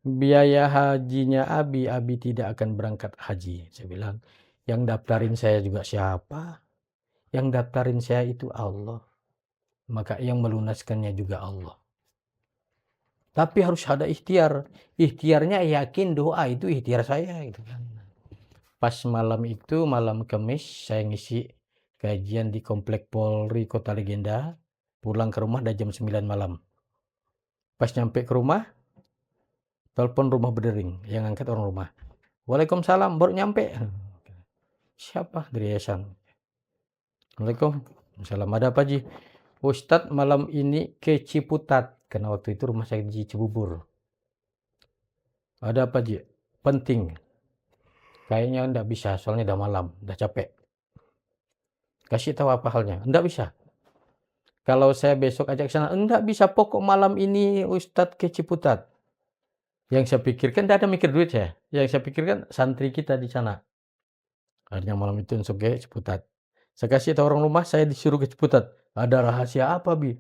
biaya hajinya Abi tidak akan berangkat haji." Saya bilang, "Yang daftarin saya juga siapa? Yang daftarin saya itu Allah, maka yang melunaskannya juga Allah. Tapi harus ada ikhtiar. Ikhtiarnya yakin doa itu ikhtiar saya," gitu kan. Pas malam itu, malam Kamis, saya ngisi kajian di Komplek Polri Kota Legenda. Pulang ke rumah udah jam 9 malam. Pas nyampe ke rumah, telepon rumah berdering. Yang angkat orang rumah. "Waalaikumsalam, baru nyampe." "Siapa?" "Dari yayasan." "Waalaikumsalam, ada apa, Ji?" "Ustadz malam ini ke Ciputat." Karena waktu itu rumah saya di Cibubur. "Ada apa, Ji?" "Penting." "Kayaknya enggak bisa, soalnya udah malam, udah capek." "Kasih tahu apa halnya." "Enggak bisa. Kalau saya besok ajak ke sana." "Enggak bisa, pokok malam ini Ustadz ke Ciputat." Yang saya pikirkan, enggak ada mikir duit saya. Yang saya pikirkan santri kita di sana. Akhirnya malam itu langsung ke Ciputat. Saya kasih tahu orang rumah, saya disuruh ke Ciputat. "Ada rahasia apa, Bi?"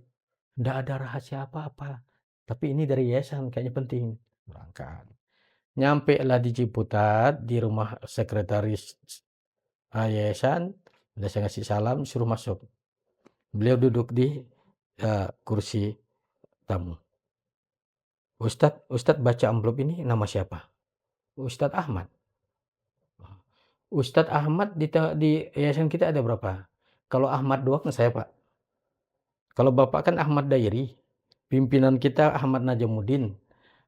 "Enggak ada rahasia apa-apa. Tapi ini dari yayasan, kayaknya penting." Berangkat. Nyampe lah di Ciputat, di rumah sekretaris yayasan. Udah saya ngasih salam, suruh masuk. Beliau duduk di kursi tamu. Ustadz baca amplop ini nama siapa?" "Ustadz Ahmad." "Ustadz Ahmad di yayasan kita ada berapa?" "Kalau Ahmad doang saya, Pak. Kalau Bapak kan Ahmad Dairi. Pimpinan kita Ahmad Najamuddin.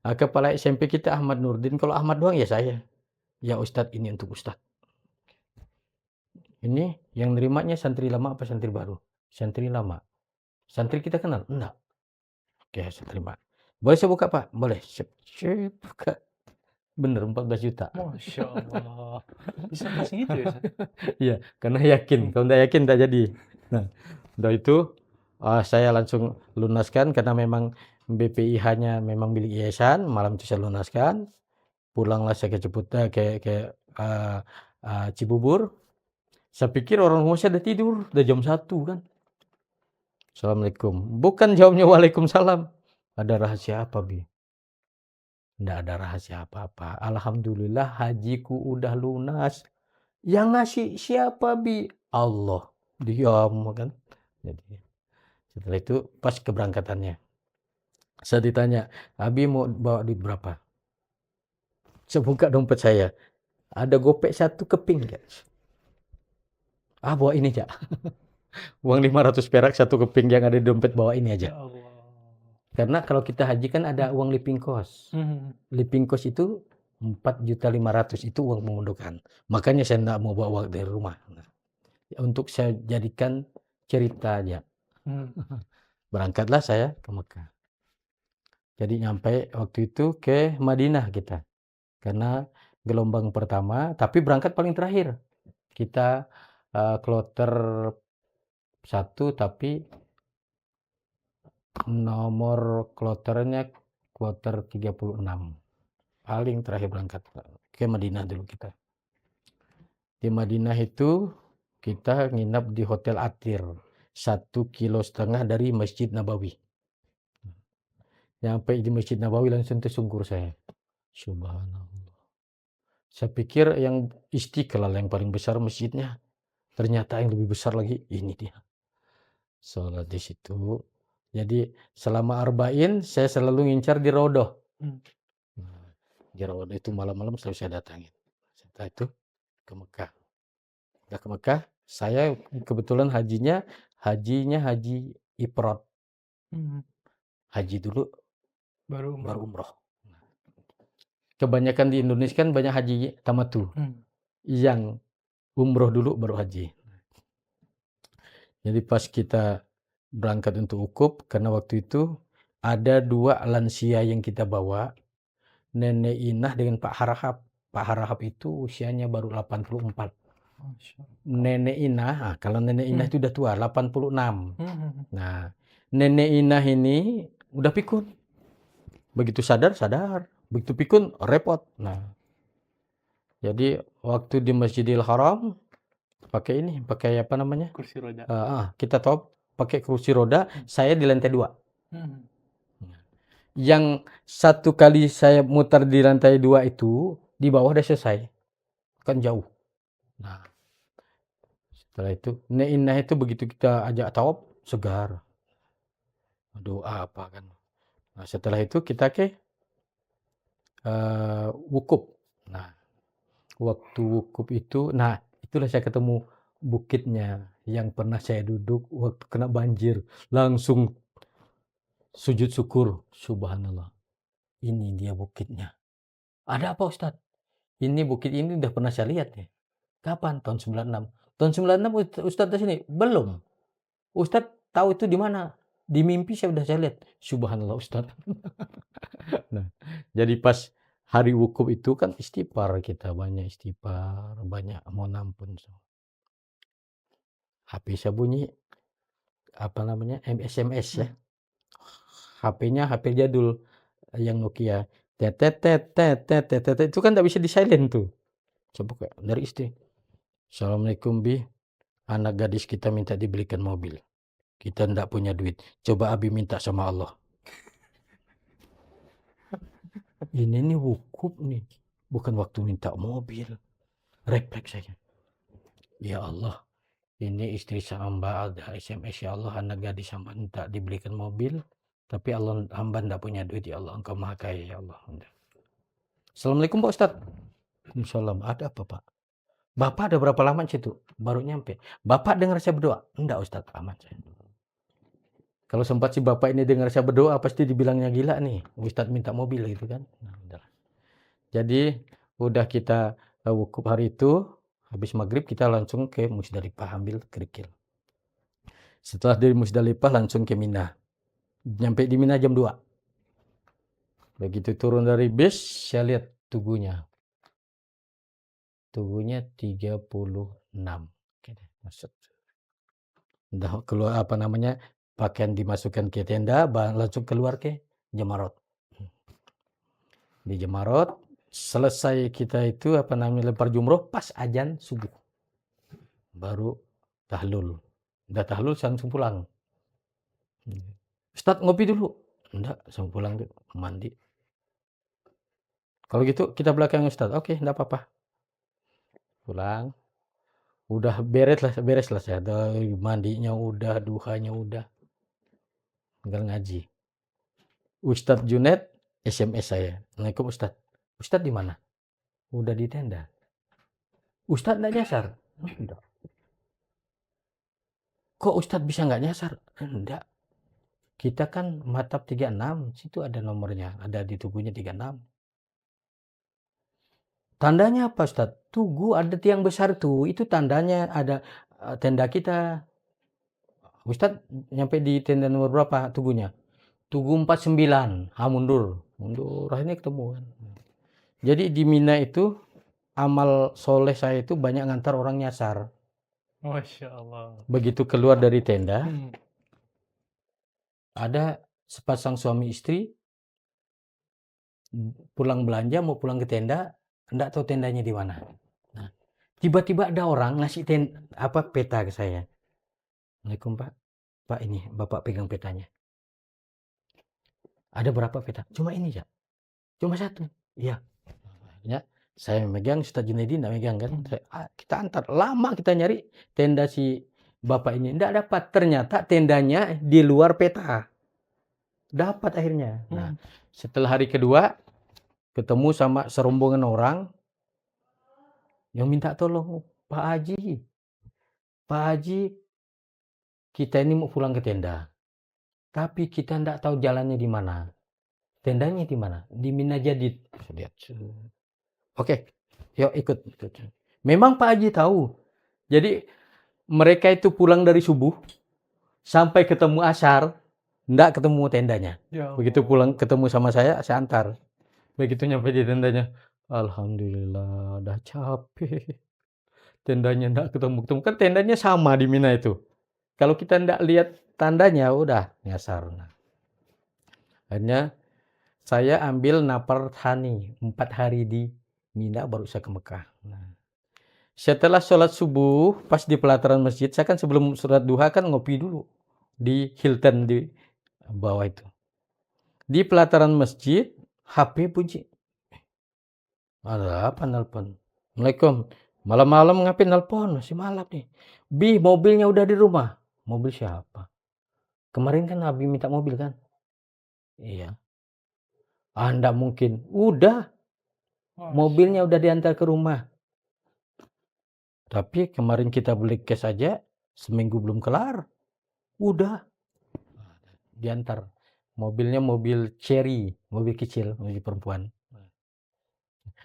Kepala SMP kita Ahmad Nurdin. Kalau Ahmad doang ya saya." "Ya Ustadz, ini untuk Ustadz." "Ini yang nerimanya santri lama apa santri baru?" "Santri lama." "Santri kita kenal?" "Enggak." "Oke, saya terima." "Boleh saya buka, Pak?" "Boleh." Sip, buka. Bener 14 juta. Masya Allah. Bisa kasih gitu ya, Ustaz? Iya, karena yakin. Kalau enggak yakin enggak jadi. Nah, udah itu saya langsung lunaskan karena memang BPIH-nya memang milik yayasan. Malam itu saya lunaskan. Pulanglah saya ke Ciputat, ke Cibubur. Saya pikir orang rumah saya udah tidur, udah jam 1 kan. "Assalamualaikum." Bukan, jawabnya "Waalaikumsalam." "Ada rahasia apa, Bi?" "Nggak ada rahasia apa-apa. Alhamdulillah hajiku udah lunas." "Yang ngasih siapa, Bi?" "Allah." Diam kan. Jadi setelah itu pas keberangkatannya, saya ditanya, "Abi mau bawa duit berapa?" Saya buka dompet saya, ada gopek 1 keping, Kak. "Bawa ini aja." Uang 500 perak 1 keping yang ada di dompet, bawa ini aja. Ya Allah. Karena kalau kita haji kan ada uang living cost. Living cost itu 4.500.000 itu uang pemundukan. Makanya saya enggak mau bawa uang dari rumah. Nah, untuk saya jadikan cerita aja. Berangkatlah saya ke Mekah. Jadi nyampe waktu itu ke Madinah kita. Karena gelombang pertama, tapi berangkat paling terakhir. Kita kloter 1 tapi nomor kloternya kloter 36. Paling terakhir berangkat ke Madinah dulu kita. Di Madinah itu kita nginap di Hotel Atir, 1,5 kilo dari Masjid Nabawi. Nyampe di Masjid Nabawi langsung tersungkur saya. Subhanallah. Saya pikir yang Istiqlal yang paling besar masjidnya. Ternyata yang lebih besar lagi ini dia. Sholat di situ. Jadi selama arba'in saya selalu ngincar di Raudhah. Nah, di Raudhah itu malam-malam selalu saya datangin. Setelah itu ke Mekah. Udah ke Mekah, saya kebetulan hajinya haji ifrad. Haji dulu Baru baru umroh. Kebanyakan di Indonesia kan banyak haji tamattu. Yang umroh dulu baru haji. Jadi pas kita berangkat untuk ukuf, karena waktu itu ada 2 lansia yang kita bawa, Nenek Inah dengan Pak Harahap. Pak Harahap itu usianya baru 84. Nenek Inah, kalau Nenek Inah itu udah tua, 86. Nah, Nenek Inah ini udah pikun. Begitu sadar. Begitu pikun, repot. Nah, jadi waktu di Masjidil Haram, pakai apa namanya? kursi roda. Kita top. pakai kursi roda, saya di lantai 2. Hmm. Yang satu kali saya mutar di lantai 2 itu, di bawah udah selesai. Kan jauh. Nah, setelah itu, Indah itu begitu kita ajak tawaf, segar. Doa apa kan. Nah, setelah itu kita ke wukuf. Nah, waktu wukuf itu, nah itulah saya ketemu bukitnya yang pernah saya duduk waktu kena banjir. Langsung sujud syukur. Subhanallah. Ini dia bukitnya. Ada apa Ustadz? Ini bukit ini udah pernah saya lihat ya. Kapan? Tahun 96. Tahun 96 Ustadz di sini? Belum. Ustadz tahu itu di mana? Di mimpi saya lihat. Subhanallah Ustadz. Nah, jadi pas hari wukuf itu kan istighfar kita, banyak istighfar, banyak mohon ampun. HP saya bunyi, apa namanya, SMS ya. HP-nya HP jadul yang Nokia. Itu kan nggak bisa di silent tuh. Coba kayak dari istri. Assalamualaikum Bi, anak gadis kita minta dibelikan mobil. Kita ndak punya duit. Coba Abi minta sama Allah. Ini nih wukuf nih. Bukan waktu minta mobil. Refleks saya. Ya Allah, ini istri hamba ada SMS, ya Allah, anak gadis hamba minta dibelikan mobil. Tapi Allah, hamba ndak punya duit, ya Allah. Engkau maha kaya, ya Allah. Assalamualaikum Pak Ustadz. Waalaikumsalam. Ada apa Pak? Bapak ada berapa lama di situ? Baru nyampe. Bapak dengar saya berdoa? Enggak Ustadz, aman saya. Kalau sempat si bapak ini dengar saya berdoa, pasti dibilangnya gila nih. Ustadz minta mobil gitu kan. Nah, udah. Jadi udah kita wukuf hari itu, habis maghrib kita langsung ke Musdalifah ambil kerikil. Setelah dari Musdalifah langsung ke Mina. Nyampe di Mina jam 2. Begitu turun dari bis, saya lihat tugunya. Tuguhnya 36. Udah keluar apa namanya, pakaian dimasukkan ke tenda, langsung keluar ke Jamarot. Di Jamarot, selesai kita itu apa namanya lempar jumroh, pas azan subuh. Baru tahlul. Udah tahlul langsung pulang. Ustadz ngopi dulu. Enggak, langsung pulang dulu, mandi. Kalau gitu kita belakang Ustadz. Oke, enggak apa-apa. Pulang. Udah beres lah saya. Mandinya udah, duhanya udah. Tinggal ngaji. Ustadz Junet SMS saya. Assalamualaikum Ustadz. Ustadz di mana? Udah di tenda. Ustadz enggak nyasar? Enggak. Kok Ustadz bisa nggak nyasar? Enggak. Kita kan matab 36, situ ada nomornya, ada di tubuhnya 36. Tandanya apa Ustadz? Tugu ada tiang besar tuh, itu tandanya ada tenda kita. Ustadz nyampe di tenda nomor berapa tugunya? Tugu 49, mundur. Akhirnya ketemu. Jadi di Mina itu, amal soleh saya itu banyak ngantar orang nyasar. Masya Allah. Begitu keluar dari tenda, ada sepasang suami istri pulang belanja mau pulang ke tenda, enggak tahu tendanya di mana. Nah, tiba-tiba ada orang ngasih peta ke saya. Assalamualaikum Pak. Pak ini Bapak pegang petanya. Ada berapa peta? Cuma ini ya. Cuma satu. Iya. Ya, saya megang, Ustadz Junaidi enggak megang kan. Kita antar. Lama kita nyari tenda si Bapak ini. Enggak dapat. Ternyata tendanya di luar peta. Dapat akhirnya. Nah, setelah hari kedua ketemu sama serombongan orang yang minta tolong, Pak Haji, kita ini mau pulang ke tenda, tapi kita enggak tahu jalannya di mana. Tendanya di mana? Di Mina Jadid. Oke, yuk ikut. Memang Pak Haji tahu. Jadi mereka itu pulang dari subuh sampai ketemu asar, enggak ketemu tendanya. Begitu pulang ketemu sama saya antar. Begitu nyampe di tendanya, alhamdulillah, udah capek. Tendanya enggak ketemu. Kan tendanya sama di Mina itu. Kalau kita enggak lihat tandanya, udah nyasar. Akhirnya saya ambil nafar thani, 4 hari di Mina baru saya ke Mekah. Nah, setelah sholat subuh, pas di pelataran masjid, saya kan sebelum sholat duha kan ngopi dulu. di Hilton di bawah itu. Di pelataran masjid, HP bunyi. Ada apa nelpon? Assalamualaikum. Malam-malam ngapain nelpon? Masih malam nih. Bi, mobilnya udah di rumah. Mobil siapa? Kemarin kan Abi minta mobil kan? Iya. Ah, ndak mungkin. Udah, mobilnya Masya udah diantar ke rumah. Tapi kemarin kita beli cash aja, seminggu belum kelar. Udah, diantar. Mobilnya mobil Cherry, mobil kecil, mobil perempuan.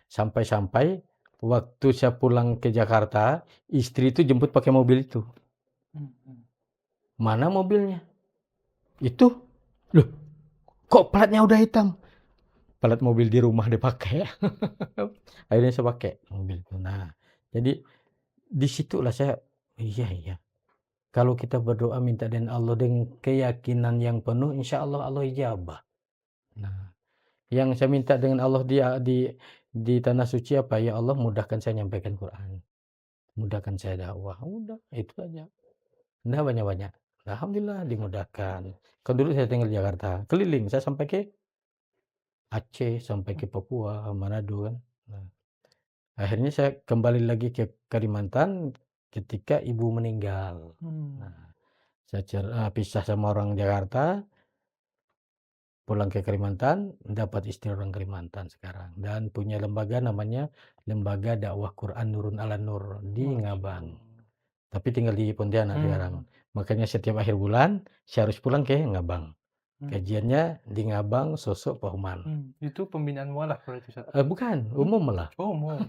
Sampai-sampai waktu saya pulang ke Jakarta, istri itu jemput pakai mobil itu. Mhm. Mana mobilnya? Itu. Loh, kok platnya udah hitam? Plat mobil di rumah dipakai. Akhirnya saya pakai mobil itu. Nah, jadi disitulah saya, iya iya. Kalau kita berdoa minta dengan Allah dengan keyakinan yang penuh, insya Allah Allah ijabah. Nah, yang saya minta dengan Allah di tanah suci apa? Ya Allah mudahkan saya nyampaikan Quran. Mudahkan saya dakwah. Udah, itu aja. Nggak banyak-banyak. Alhamdulillah dimudahkan. Kan dulu saya tinggal di Jakarta. Keliling, saya sampai ke Aceh, sampai ke Papua, Manado kan. Nah, akhirnya saya kembali lagi ke Kalimantan ketika ibu meninggal. Hmm. Nah, saya pisah sama orang Jakarta, pulang ke Kalimantan, dapat istri orang Kalimantan sekarang. Dan punya lembaga namanya Lembaga Dakwah Quran Nurun ala Nur di Masya Ngabang. Allah. Tapi tinggal di Pontianak sekarang. Hmm. Makanya setiap akhir bulan saya harus pulang ke Ngabang. Hmm. Kajiannya di Ngabang, Sosok, Pahuman. Itu pembinaan mualaf berarti, Ustaz? Bukan, umum malah. Oh, umum.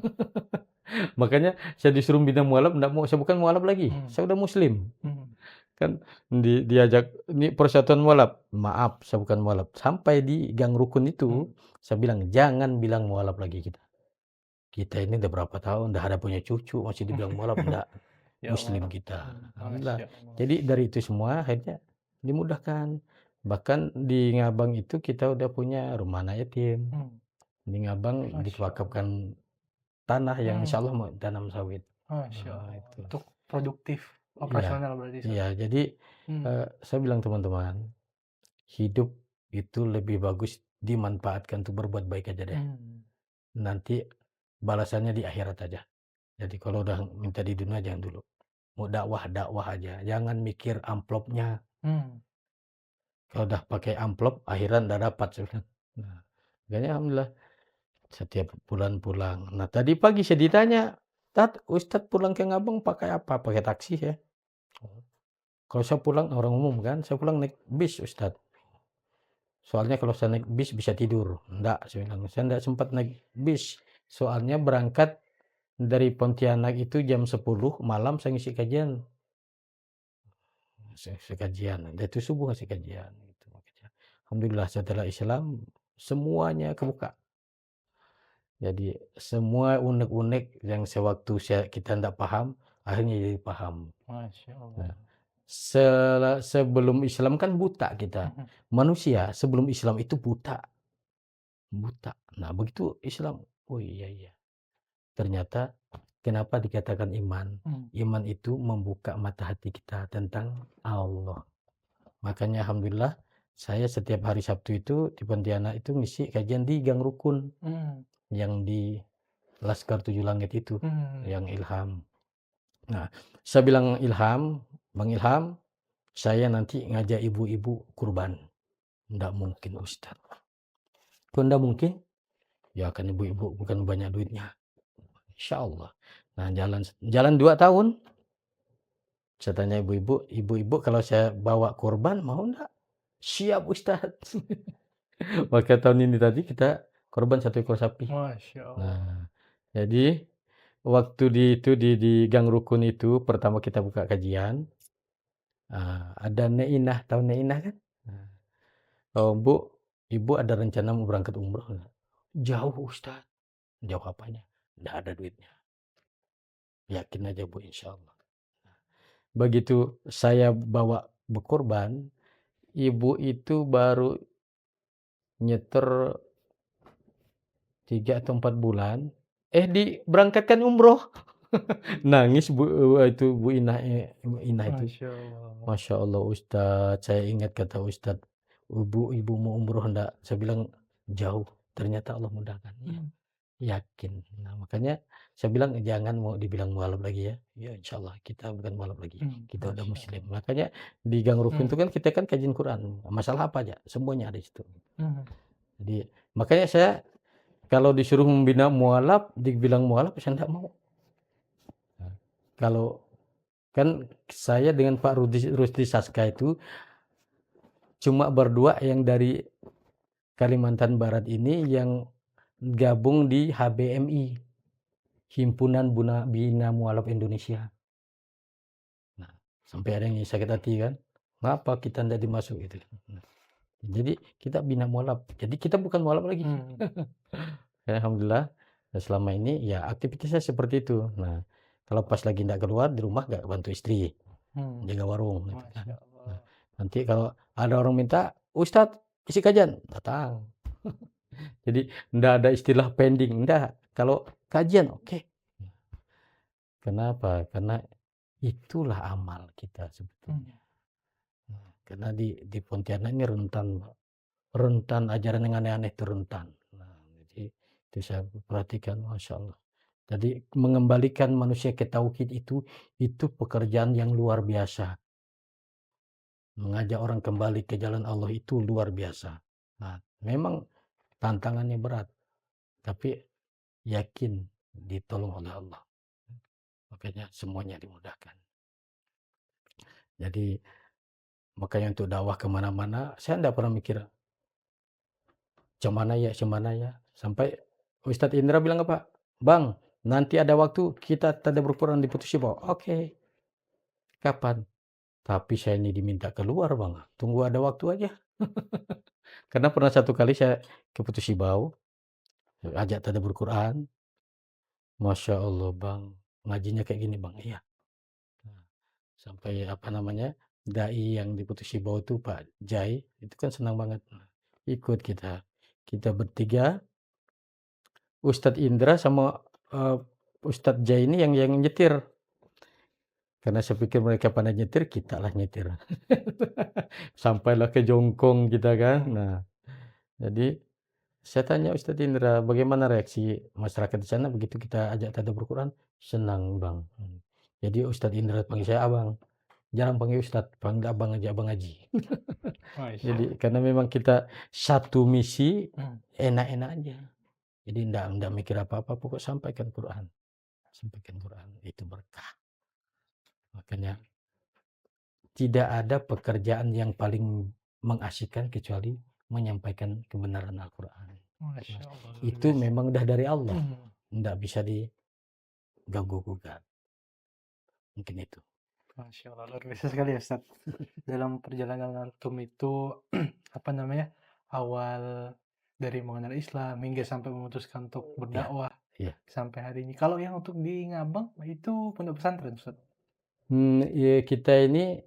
Makanya saya disuruh bina mualaf, enggak mau, saya bukan mualaf lagi. Saya udah muslim. Hmm. Kan diajak ini persatuan mualaf. Maaf, saya bukan mualaf. Sampai di Gang Rukun itu, saya bilang jangan bilang mualaf lagi kita. Kita ini udah berapa tahun, udah ada punya cucu, masih dibilang mualaf, enggak. Ya Muslim Allah. kita. Alhamdulillah. Masya Allah. Jadi dari itu semua akhirnya dimudahkan. Bahkan di Ngabang itu kita udah punya rumah anak yatim. Di Ngabang Masya diwakafkan tanah yang insya Allah mau tanam sawit. Masya Nah, Allah. itu. Untuk produktif Iya, operasional berarti, Ustaz? iya. Jadi Hmm. saya bilang teman-teman, hidup itu lebih bagus dimanfaatkan untuk berbuat baik aja deh. Nanti balasannya di akhirat aja. Jadi kalau udah minta di dunia jangan dulu. Mau dakwah, dakwah aja. Jangan mikir amplopnya. Kalau udah pakai amplop, akhiran udah dapat. Nah, makanya alhamdulillah setiap bulan pulang. Nah, tadi pagi saya ditanya, Ustadz pulang ke Ngabang pakai apa? Pakai taksi ya. Kalau saya pulang, orang umum kan, saya pulang naik bis Ustadz. Soalnya kalau saya naik bis bisa tidur. Enggak, saya bilang. Saya enggak sempat naik bis. Soalnya berangkat dari Pontianak itu jam 10 malam saya ngisi kajian. Saya kajian. Dan itu subuh ngasih kajian. Gitu. Alhamdulillah setelah Islam, semuanya kebuka. Jadi semua unek-unek yang sewaktu kita tidak paham, akhirnya jadi paham. Masya Allah. Nah, sebelum Islam kan buta kita. Manusia sebelum Islam itu buta. Buta. Nah, begitu Islam, oh iya iya. Ternyata kenapa dikatakan iman? Iman itu membuka mata hati kita tentang Allah. Makanya alhamdulillah saya setiap hari Sabtu itu di Pontianak itu ngisi kajian di Gang Rukun. Yang di Laskar Tujuh Langit itu, yang Ilham. Nah, saya bilang Ilham, Bang Ilham, saya nanti ngajak ibu-ibu kurban. Nggak mungkin Ustaz. Kok nggak mungkin? Ya kan ibu-ibu bukan banyak duitnya. Insya Allah. Nah, jalan 2 tahun. Saya tanya ibu-ibu kalau saya bawa kurban mau nggak? Siap Ustaz. Maka tahun ini tadi kita korban 1 ekor sapi. Masya Allah. Nah, jadi waktu di Gang Rukun itu pertama kita buka kajian, ada Nek tahu Nek kan? Oh, Bu, Ibu ada rencana mau berangkat umroh nggak? Jauh Ustaz. Jauh apanya? Nggak ada duitnya. Yakin aja Bu, insya Allah. Begitu saya bawa berkorban, Ibu itu baru nyeter 3 atau 4 bulan, diberangkatkan umroh. Nangis Bu Inah, itu. Masya Allah. Masya Allah Ustadz, saya ingat kata Ustadz, ibu mau umroh enggak? Saya bilang jauh, ternyata Allah mudahkan. Ya, Mmm, yakin. Nah, makanya saya bilang jangan mau dibilang mualaf lagi ya. Ya insya Allah kita bukan mualaf lagi. Kita udah Masya muslim. Allah. Makanya di Gang Rukun Mmm, itu kan kita kan kajian Quran. Masalah apa aja, semuanya ada di situ. mhm, Jadi makanya saya kalau disuruh membina mualaf, dibilang mualaf saya enggak mau. Nah, kalau kan saya dengan Pak Rusdi Saska itu cuma berdua yang dari Kalimantan Barat ini yang gabung di HBMI, Himpunan Bina Mualaf Indonesia. Nah, sampai ada yang sakit hati kan, "Ngapa kita ndak dimasuk?" Gitu. Nah, jadi kita bina mualaf, jadi kita bukan mualaf lagi. mmm, Alhamdulillah, selama ini ya aktivitasnya seperti itu. Nah, kalau pas lagi ndak keluar di rumah nggak bantu istri, jaga warung gitu kan. Masya Nah, Allah. nanti kalau ada orang minta, "Ustadz, isi kajian," datang. Jadi ndak ada istilah pending, ndak. Kalau kajian oke. Kenapa? Karena itulah amal kita Mmm, sebetulnya. Karena di Pontianak ini rentan, rentan ajaran yang aneh-aneh itu rentan. Nah, jadi itu saya perhatikan, masya Allah. Jadi mengembalikan manusia ke tauhid itu pekerjaan yang luar biasa. Mengajak orang kembali ke jalan Allah itu luar biasa. Nah, memang tantangannya berat, tapi yakin ditolong oleh Allah. Makanya semuanya dimudahkan. Jadi makanya untuk dakwah kemana-mana, saya enggak pernah mikir, "Cemana ya?" Sampai Ustadz Indra bilang apa, "Bang, nanti ada waktu kita tadabbur Quran di Putus Sibau." "Oke, kapan?" "Tapi saya ini diminta keluar Bang, tunggu ada waktu aja." Karena pernah satu kali saya ke Putus Sibau, ajak tadabbur Quran, Masya Allah Bang, ngajinya kayak gini Bang, "Iya." Nah, sampai apa namanya, dai yang di Putus Sibau itu Pak Jai, itu kan senang banget. Nah, ikut kita. Kita bertiga, Ustadz Indra sama, Ustadz Jai ini yang nyetir. Karena saya pikir mereka pandai nyetir, kitalah nyetir. Sampailah ke Jongkong kita kan. mmm, Nah, jadi saya tanya Ustadz Indra, "Bagaimana reaksi masyarakat di sana begitu kita ajak tadabbur Quran?" "Senang Bang." Jadi Ustadz Indra panggil saya Abang, jarang panggil Ustadz, panggil Abang aja, Abang Haji. Masya Jadi karena memang kita satu misi, mmm, enak-enak aja. Jadi ndak mikir apa-apa, pokok sampaikan Quran. Sampaikan Quran, itu berkah. Makanya tidak ada pekerjaan yang paling mengasyikkan kecuali menyampaikan kebenaran Al-Quran. Masya Allah, luar Itu biasa. memang dah dari Allah, Mmm. ndak bisa diganggu-gugat. Mungkin itu. Masya Allah, luar biasa sekali ya, Ustaz. Dalam perjalanan antum itu, apa namanya, awal dari mengenal Islam hingga sampai memutuskan untuk Iya, berdakwah iya. sampai hari ini. Kalau yang untuk di Ngabang itu pondok pesantren, Ustaz? Ya kita ini,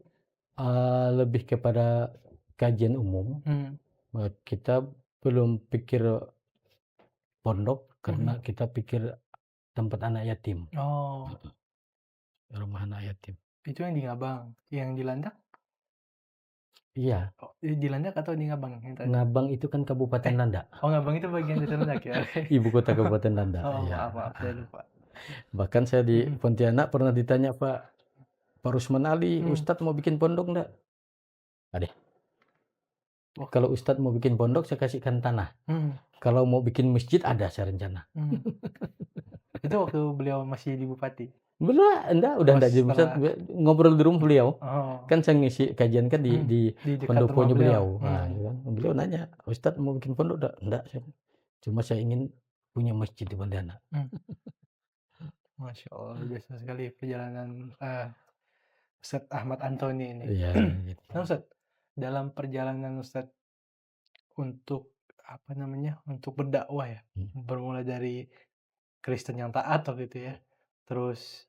lebih kepada kajian umum, Hmm, kita belum pikir pondok karena mhm. kita pikir tempat anak yatim, Oh, rumah anak yatim. itu yang di Ngabang. Yang di Landak? Iya, Oh, di Landak atau di Ngabang yang tadi? Ngabang itu kan Kabupaten Eh, Landak, oh Ngabang itu bagian dari Landak ya? Oke. ibu kota Kabupaten Landak, Oh, iya. maaf maaf, saya lupa. Bahkan saya di Mhm, Pontianak pernah ditanya Pak Rusman Ali, mmm, "Ustadz mau bikin pondok enggak?" "Ada. oh, Kalau Ustadz mau bikin pondok saya kasihkan tanah. mhm, Kalau mau bikin masjid ada saya rencana." mhm. Itu waktu beliau masih di Bupati? Udah Oh, enggak jadi Ustadz, setelah ngobrol di rumah beliau. oh, Kan saya ngisi kajian kan di mhm, di di dekat rumah pendoponya beliau? beliau. Nah, Mhm, gitu kan. Beliau nanya, "Ustadz mau bikin pondok enggak?" "Enggak," saya bilang. "Cuma saya ingin punya masjid di Pontianak." mmm, Masya Allah, luar biasa sekali perjalanan, Ustadz Ahmad Antoni ini. Iya, gitu. Nah, Ustadz, dalam perjalanan Ustadz untuk, apa namanya, untuk berdakwah ya, Mhm. bermula dari Kristen yang taat waktu itu ya, terus,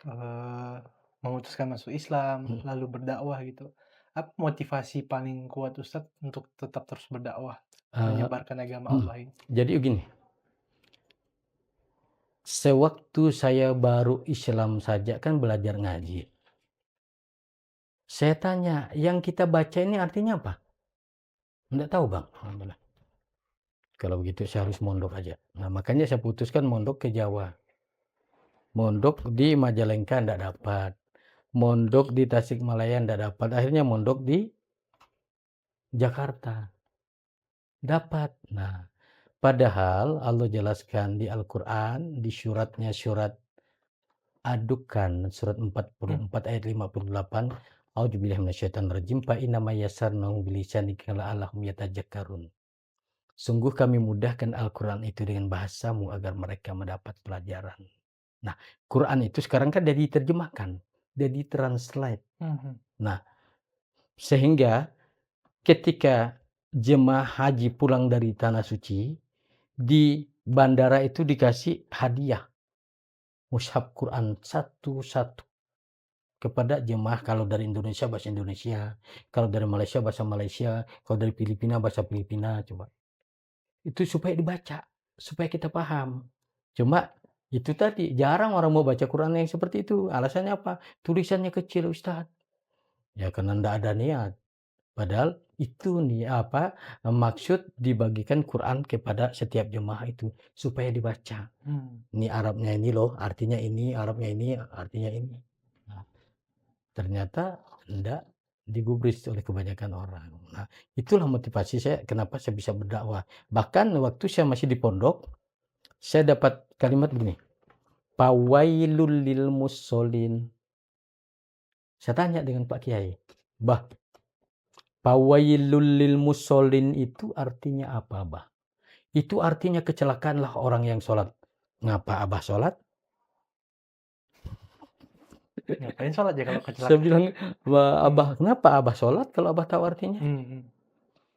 eee, memutuskan masuk Islam, Mhm. lalu berdakwah gitu. Apa motivasi paling kuat Ustadz untuk tetap terus berdakwah, Eee, menyebarkan agama mhm. Allah ini? Jadi begini, Sewaktu saya baru Islam saja kan belajar ngaji. Saya tanya, yang kita baca ini artinya apa? Enggak tahu, Bang. Alhamdulillah. Kalau begitu saya harus mondok aja. Nah, makanya saya putuskan mondok ke Jawa. Mondok di Majalengka enggak dapat. Mondok di Tasikmalaya enggak dapat. Akhirnya mondok di Jakarta. Dapat. Nah, padahal Allah jelaskan di Al-Quran, di surat Adukan, surat 44 ayat 58, A'udzubillahi minasyaitonirrajim, fa innama yassarnahu bilisanika la'allahum yatadzakkarun. Sungguh kami mudahkan Al-Quran itu dengan bahasamu agar mereka mendapat pelajaran. Nah, Quran itu sekarang kan jadi diterjemahkan, jadi translate. Nah, sehingga ketika jemaah haji pulang dari Tanah Suci, di bandara itu dikasih hadiah mushaf Quran satu-satu kepada jemaah. Kalau dari Indonesia bahasa Indonesia, kalau dari Malaysia bahasa Malaysia, kalau dari Filipina bahasa Filipina, coba. Itu supaya dibaca, supaya kita paham. Cuma itu tadi jarang orang mau baca Quran yang seperti itu. Alasannya apa? Tulisannya kecil, Ustaz. Ya karena enggak ada niat. Padahal itu nih maksud dibagikan Quran kepada setiap jemaah itu supaya dibaca. Ini Arabnya ini loh, artinya ini, Arabnya ini, artinya ini. Nah, ternyata enggak digubris oleh kebanyakan orang. Nah, itulah motivasi saya kenapa saya bisa berdakwah. Bahkan waktu saya masih di pondok, saya dapat kalimat begini, "Fawailul lil musholin." Saya tanya dengan Pak Kiai, "Bah, fawailul lil musholin itu artinya apa, Bah?" Itu artinya kecelakaanlah orang yang sholat. Ngapa Abah sholat? Ngapain sholat ya kalau Saya kecelakaan? bilang, Abah, kenapa Abah sholat kalau Abah tahu artinya?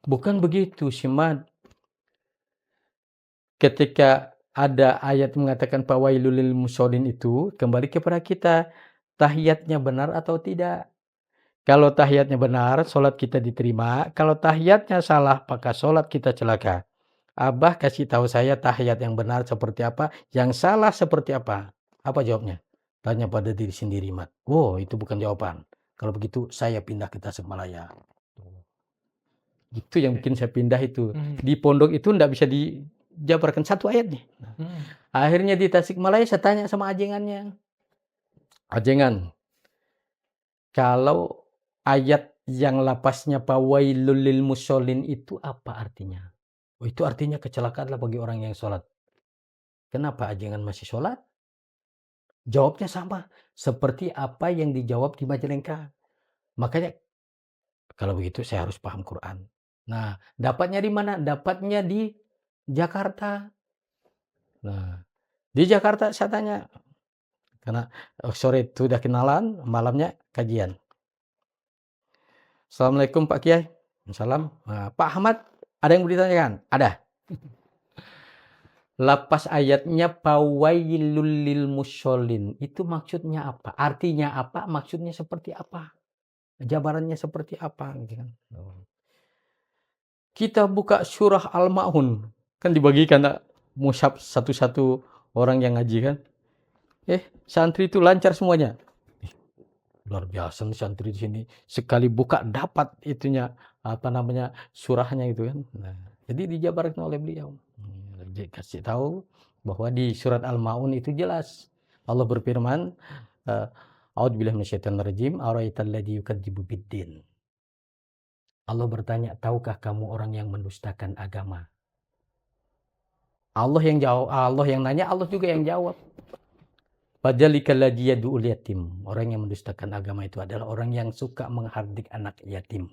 Bukan begitu, Simad. Ketika ada ayat mengatakan fawailul lil musholin itu kembali kepada kita, tahiyatnya benar atau tidak. Kalau tahiyatnya benar, sholat kita diterima. Kalau tahiyatnya salah, maka sholat kita celaka. Abah kasih tahu saya tahiyat yang benar seperti apa, yang salah seperti apa. Apa jawabnya? Tanya pada diri sendiri, Mat. Oh, itu bukan jawaban. Kalau begitu, saya pindah ke Tasikmalaya. Itu yang bikin saya pindah itu. Di pondok itu enggak bisa dijabarkan satu ayat nih. Akhirnya di Tasikmalaya saya tanya sama ajengannya. Ajengan, kalau ayat yang lapasnya fawailul lil musholin itu apa artinya? Oh, itu artinya kecelakaanlah bagi orang yang sholat. Kenapa ajengan masih sholat? Jawabnya sama. Seperti apa yang dijawab di Majalengka. Makanya kalau begitu saya harus paham Quran. Nah, dapatnya di mana? Dapatnya di Jakarta. Nah, di Jakarta saya tanya. Karena sore itu udah kenalan, malamnya kajian. Assalamualaikum Pak Kiai. Salam. Nah, Pak Ahmad, ada yang mau ditanyakan? Ada. Lapas ayatnya fawailul lil musholin. Itu maksudnya apa? Artinya apa? Maksudnya seperti apa? Jabarannya seperti apa? Gitu kan. Kita buka surah Al-Ma'un. Kan dibagikan mushaf satu-satu orang yang ngaji kan. Santri itu lancar semuanya. Luar biasa nih santri di sini. Sekali buka dapat itunya surahnya itu kan. Nah, jadi dijabarkan oleh beliau. Kasih tahu bahwa di surat Al-Ma'un itu jelas Allah berfirman, A'udzubillahi minasyaitonirrajim, ara'aital ladzi yukadzibu biddin. Allah bertanya, tahukah kamu orang yang mendustakan agama? Allah yang jawab, Allah yang nanya, Allah juga yang jawab. Padzalikal ladzi yad'ul yatim. Orang yang mendustakan agama itu adalah orang yang suka menghardik anak yatim.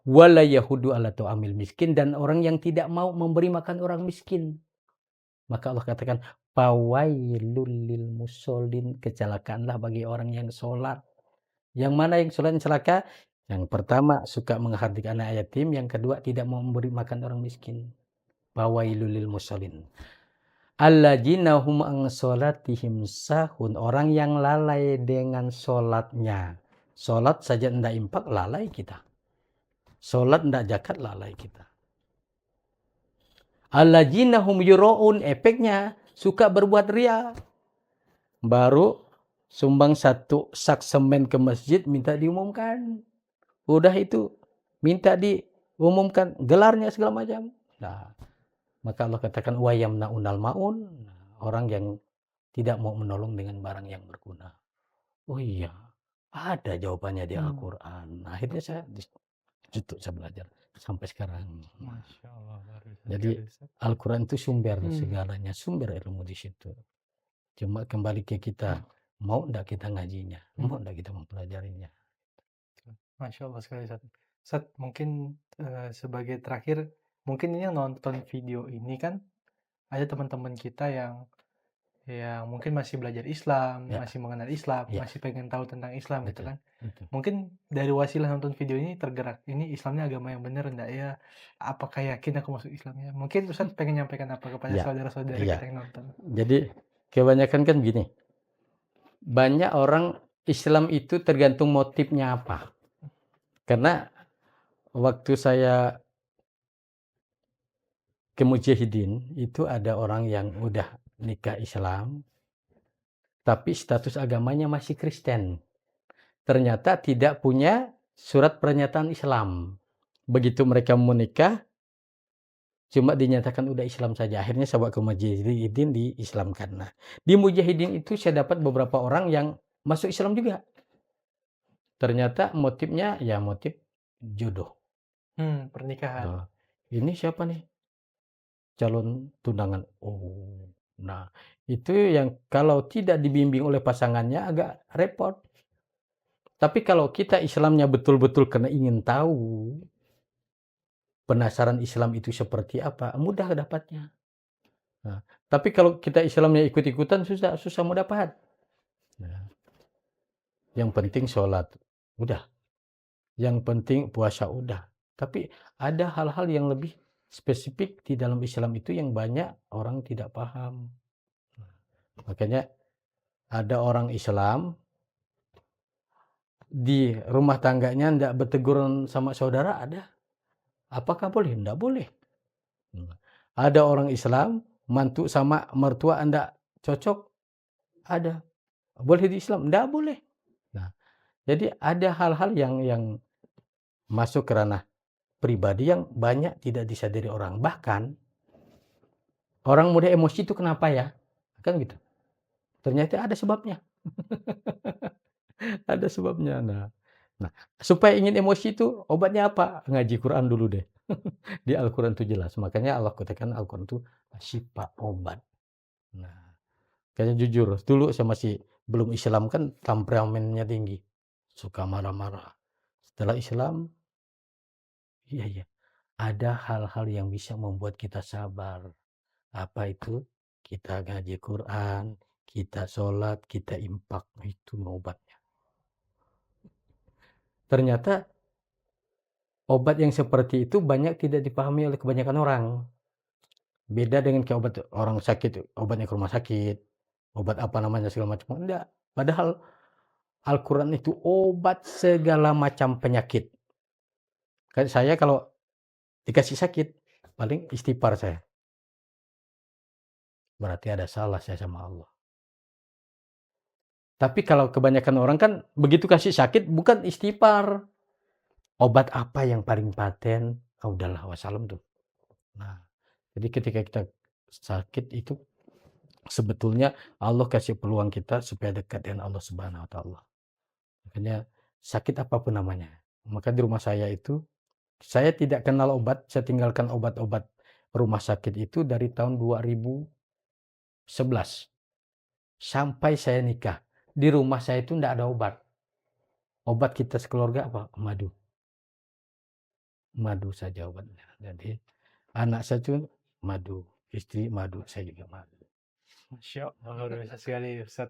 Wala yahudu ala ta'amil miskin, dan orang yang tidak mau memberi makan orang miskin. Maka Allah katakan, fawailul lil musholin, kecelakaanlah bagi orang yang sholat. Yang mana yang sholat yang celaka? Yang pertama suka menghardik anak yatim, yang kedua tidak mau memberi makan orang miskin. Fawailul lil musholin. Alladzina hum an sholatihim sahun, orang yang lalai dengan sholatnya. Sholat saja tidak impak, lalai kita. Sholat tidak zakat, lalai kita. Alladzina hum yura'un, efeknya suka berbuat ria. Baru sumbang 1 sak semen ke masjid minta diumumkan. Udah itu minta diumumkan gelarnya segala macam. Nah, maka Allah katakan wa yamnaunal maun, orang yang tidak mau menolong dengan barang yang berguna. Oh iya, ada jawabannya di Hmm. Al-Qur'an. Nah, akhirnya saya di situ saya belajar sampai sekarang. Masya Allah, luar biasa Jadi sekali, Ustaz. Al-Quran itu sumber Hmm. segalanya, sumber ilmu di situ. Cuma kembali ke kita, mau enggak kita ngajinya, mau enggak kita mempelajarinya. Masya Allah sekali, Ustaz. Ustaz, mungkin sebagai terakhir, mungkin ini yang nonton video ini kan ada teman-teman kita yang mungkin masih belajar Islam, Ya, masih mengenal Islam, ya, masih pengen tahu tentang Islam gitu betul, kan. betul. Mungkin dari wasilah nonton video ini tergerak, ini Islamnya agama yang benar enggak ya? Apakah yakin aku masuk Islamnya? Mungkin Ustaz pengen nyampaikan apa kepada Ya, saudara-saudara iya. kita yang nonton? Jadi kebanyakan kan gini, banyak orang Islam itu tergantung motifnya apa. Karena waktu saya ke Mujahidin, itu ada orang yang udah nikah Islam, tapi status agamanya masih Kristen. Ternyata tidak punya surat pernyataan Islam. Begitu mereka menikah, cuma dinyatakan udah Islam saja. Akhirnya saya bawa ke Mujahidin diislamkan. Nah, di Mujahidin itu saya dapat beberapa orang yang masuk Islam juga. Ternyata motifnya ya motif jodoh. Pernikahan. Oh, ini siapa nih? Calon tunangan. Oh, nah itu yang kalau tidak dibimbing oleh pasangannya agak repot. Tapi kalau kita Islamnya betul-betul karena ingin tahu, penasaran Islam itu seperti apa, mudah dapatnya. Nah, tapi kalau kita Islamnya ikut-ikutan susah susah mau dapat. Nah, yang penting sholat, udah. Yang penting puasa, udah. Tapi ada hal-hal yang lebih spesifik di dalam Islam itu yang banyak orang tidak paham. Makanya ada orang Islam di rumah tangganya ndak berteguran sama saudara ada. Apakah boleh? Ndak boleh. Ada orang Islam mantu sama mertua ndak cocok? Ada. Boleh di Islam? Ndak boleh. Nah, jadi ada hal-hal yang masuk ke ranah pribadi yang banyak tidak disadari orang. Bahkan orang mudah emosi itu kenapa ya? Kan gitu. Ternyata ada sebabnya. Ada sebabnya. Nah, supaya ingin emosi itu obatnya apa? Ngaji Quran dulu deh. Di Al-Quran itu jelas. Makanya Allah katakan Al-Quran itu syifa, obat. Nah, kayaknya jujur, dulu saya masih belum Islam kan temperamennya tinggi. Suka marah-marah. Setelah Islam, iya, iya. Ada hal-hal yang bisa membuat kita sabar. Apa itu? Kita ngaji Quran, kita sholat, kita impak. Itu obatnya. Ternyata obat yang seperti itu banyak tidak dipahami oleh kebanyakan orang. Beda dengan kayak obat orang sakit, obatnya ke rumah sakit, obat apa namanya segala macam. Enggak. Padahal Al-Quran itu obat segala macam penyakit. Kayak saya kalau dikasih sakit, paling istighfar saya. Berarti ada salah saya sama Allah. Tapi kalau kebanyakan orang kan begitu kasih sakit bukan istighfar. Obat apa yang paling paten? Ah, udahlah wassalam tuh. Nah, jadi ketika kita sakit itu sebetulnya Allah kasih peluang kita supaya dekat dengan Allah Subhanahu wa taala. Makanya sakit apapun namanya. Maka di rumah saya itu saya tidak kenal obat, saya tinggalkan obat-obat rumah sakit itu dari tahun 2011 sampai saya nikah. Di rumah saya itu tidak ada obat. Obat kita sekeluarga apa? Madu. Madu saja obatnya. Jadi anak saya itu madu, istri madu, saya juga madu. Masya Allah, luar biasa sekali Ustaz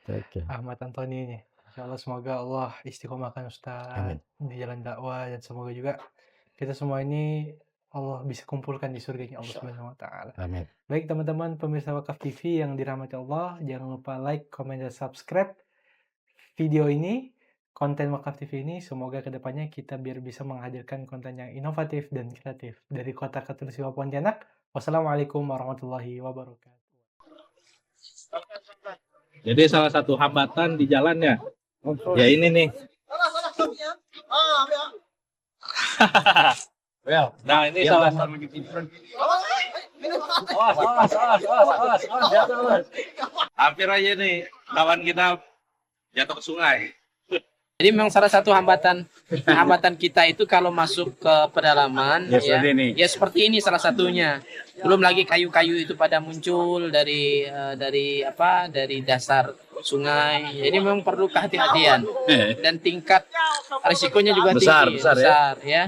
Oke, Ahmad Antoni ini. Insya Allah semoga Allah istiqomahkan Ustaz amin, di jalan dakwah dan semoga juga kita semua ini Allah bisa kumpulkan di surganya Allah Subhanahu wa taala. amin. Baik teman-teman pemirsa Wakaf TV yang dirahmati Allah, jangan lupa like, comment, dan subscribe video ini, konten Wakaf TV ini. Semoga kedepannya kita biar bisa menghadirkan konten yang inovatif dan kreatif. Dari Kota Katulistiwa Pontianak, wassalamualaikum warahmatullahi wabarakatuh. Jadi salah satu hambatan di jalannya, ya ini nih. Nah ini salah satu. Hampir aja nih kawan kita jatuh ke sungai. Jadi memang salah satu hambatan kita itu kalau masuk ke pedalaman ya seperti ini salah satunya. Belum lagi kayu-kayu itu pada muncul dari dasar sungai. Jadi memang perlu kehati-hatian dan tingkat risikonya juga tinggi, besar ya.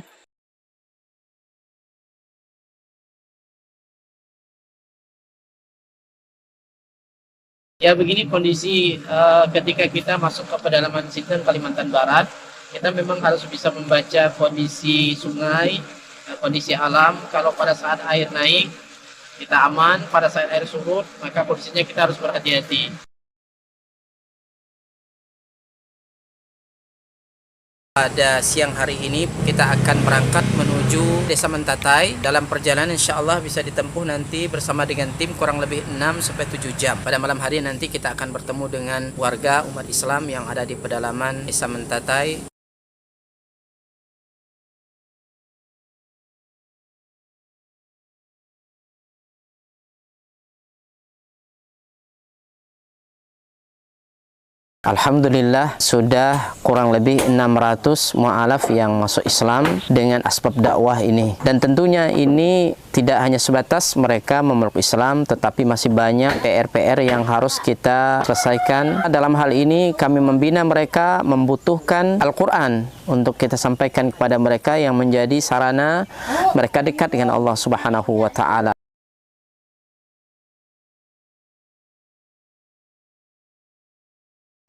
Ya begini kondisi ketika kita masuk ke pedalaman Sintang, Kalimantan Barat, kita memang harus bisa membaca kondisi sungai, kondisi alam. Kalau pada saat air naik, kita aman. Pada saat air surut, maka kondisinya kita harus berhati-hati. Pada siang hari ini kita akan berangkat menuju Desa Mentatai. Dalam perjalanan insya Allah bisa ditempuh nanti bersama dengan tim kurang lebih 6-7 jam. Pada malam hari nanti kita akan bertemu dengan warga umat Islam yang ada di pedalaman Desa Mentatai. Alhamdulillah sudah kurang lebih 600 mu'alaf yang masuk Islam dengan asbab dakwah ini. Dan tentunya ini tidak hanya sebatas mereka memeluk Islam, tetapi masih banyak PR-PR yang harus kita selesaikan. Dalam hal ini kami membina mereka membutuhkan Al-Quran untuk kita sampaikan kepada mereka yang menjadi sarana mereka dekat dengan Allah Subhanahu wa Ta'ala.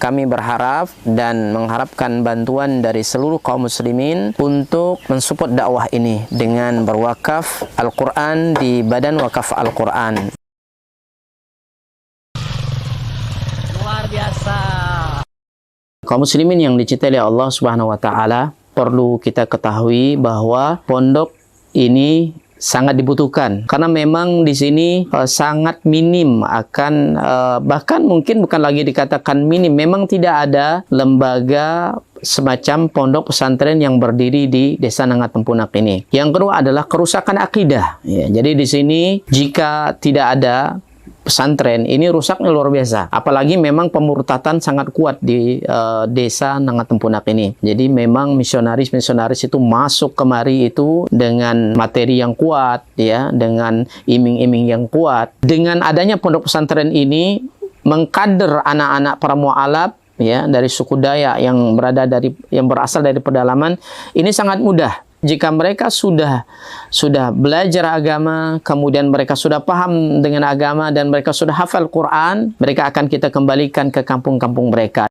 Kami berharap dan mengharapkan bantuan dari seluruh kaum muslimin untuk mensupport dakwah ini dengan berwakaf Al-Quran di Badan Wakaf Al-Quran. Luar biasa. Kaum muslimin yang dicintai oleh Allah Subhanahu wa Ta'ala, perlu kita ketahui bahwa pondok ini sangat dibutuhkan karena memang di sini sangat minim akan bahkan mungkin bukan lagi dikatakan minim, memang tidak ada lembaga semacam pondok pesantren yang berdiri di Desa Nangatempunak ini. Yang kedua adalah kerusakan akidah. Ya, jadi di sini jika tidak ada pesantren ini rusaknya luar biasa, apalagi memang pemurtatan sangat kuat di Desa Nangatempunak ini. Jadi memang misionaris itu masuk kemari itu dengan materi yang kuat ya, dengan iming-iming yang kuat. Dengan adanya pondok pesantren ini mengkader anak-anak para mu'alaf ya dari suku Dayak yang berasal dari pedalaman ini sangat mudah. Jika mereka sudah belajar agama, kemudian mereka sudah paham dengan agama dan mereka sudah hafal Quran, mereka akan kita kembalikan ke kampung-kampung mereka.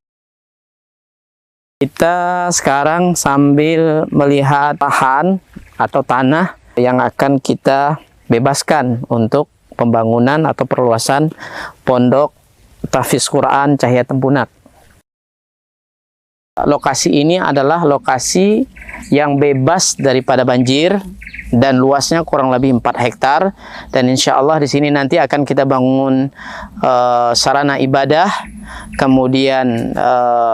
Kita sekarang sambil melihat lahan atau tanah yang akan kita bebaskan untuk pembangunan atau perluasan pondok tahfiz Quran Cahaya Tempunak. Lokasi ini adalah lokasi yang bebas daripada banjir dan luasnya kurang lebih 4 hektar, dan insya Allah di sini nanti akan kita bangun sarana ibadah, kemudian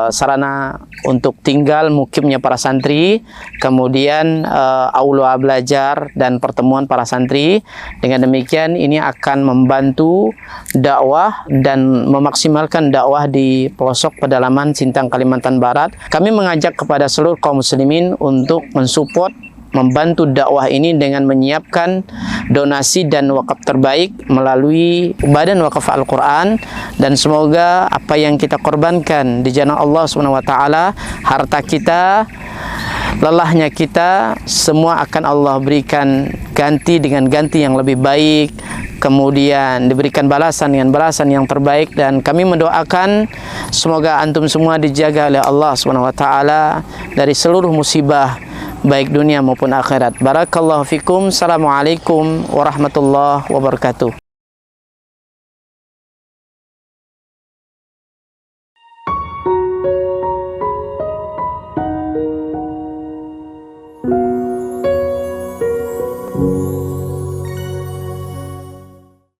sarana untuk tinggal mukimnya para santri, kemudian aula belajar dan pertemuan para santri. Dengan demikian ini akan membantu dakwah dan memaksimalkan dakwah di pelosok pedalaman Sintang, Kalimantan Barat. Kami mengajak kepada seluruh kaum muslimin untuk mensupport, membantu dakwah ini dengan menyiapkan donasi dan wakaf terbaik melalui Badan Wakaf Al-Quran, dan semoga apa yang kita korbankan di jalan Allah SWT, harta kita, lelahnya kita, semua akan Allah berikan ganti dengan ganti yang lebih baik, kemudian diberikan balasan dengan balasan yang terbaik. Dan kami mendoakan semoga antum semua dijaga oleh Allah SWT dari seluruh musibah baik dunia maupun akhirat. Barakallahu fikum. Assalamualaikum warahmatullahi wabarakatuh.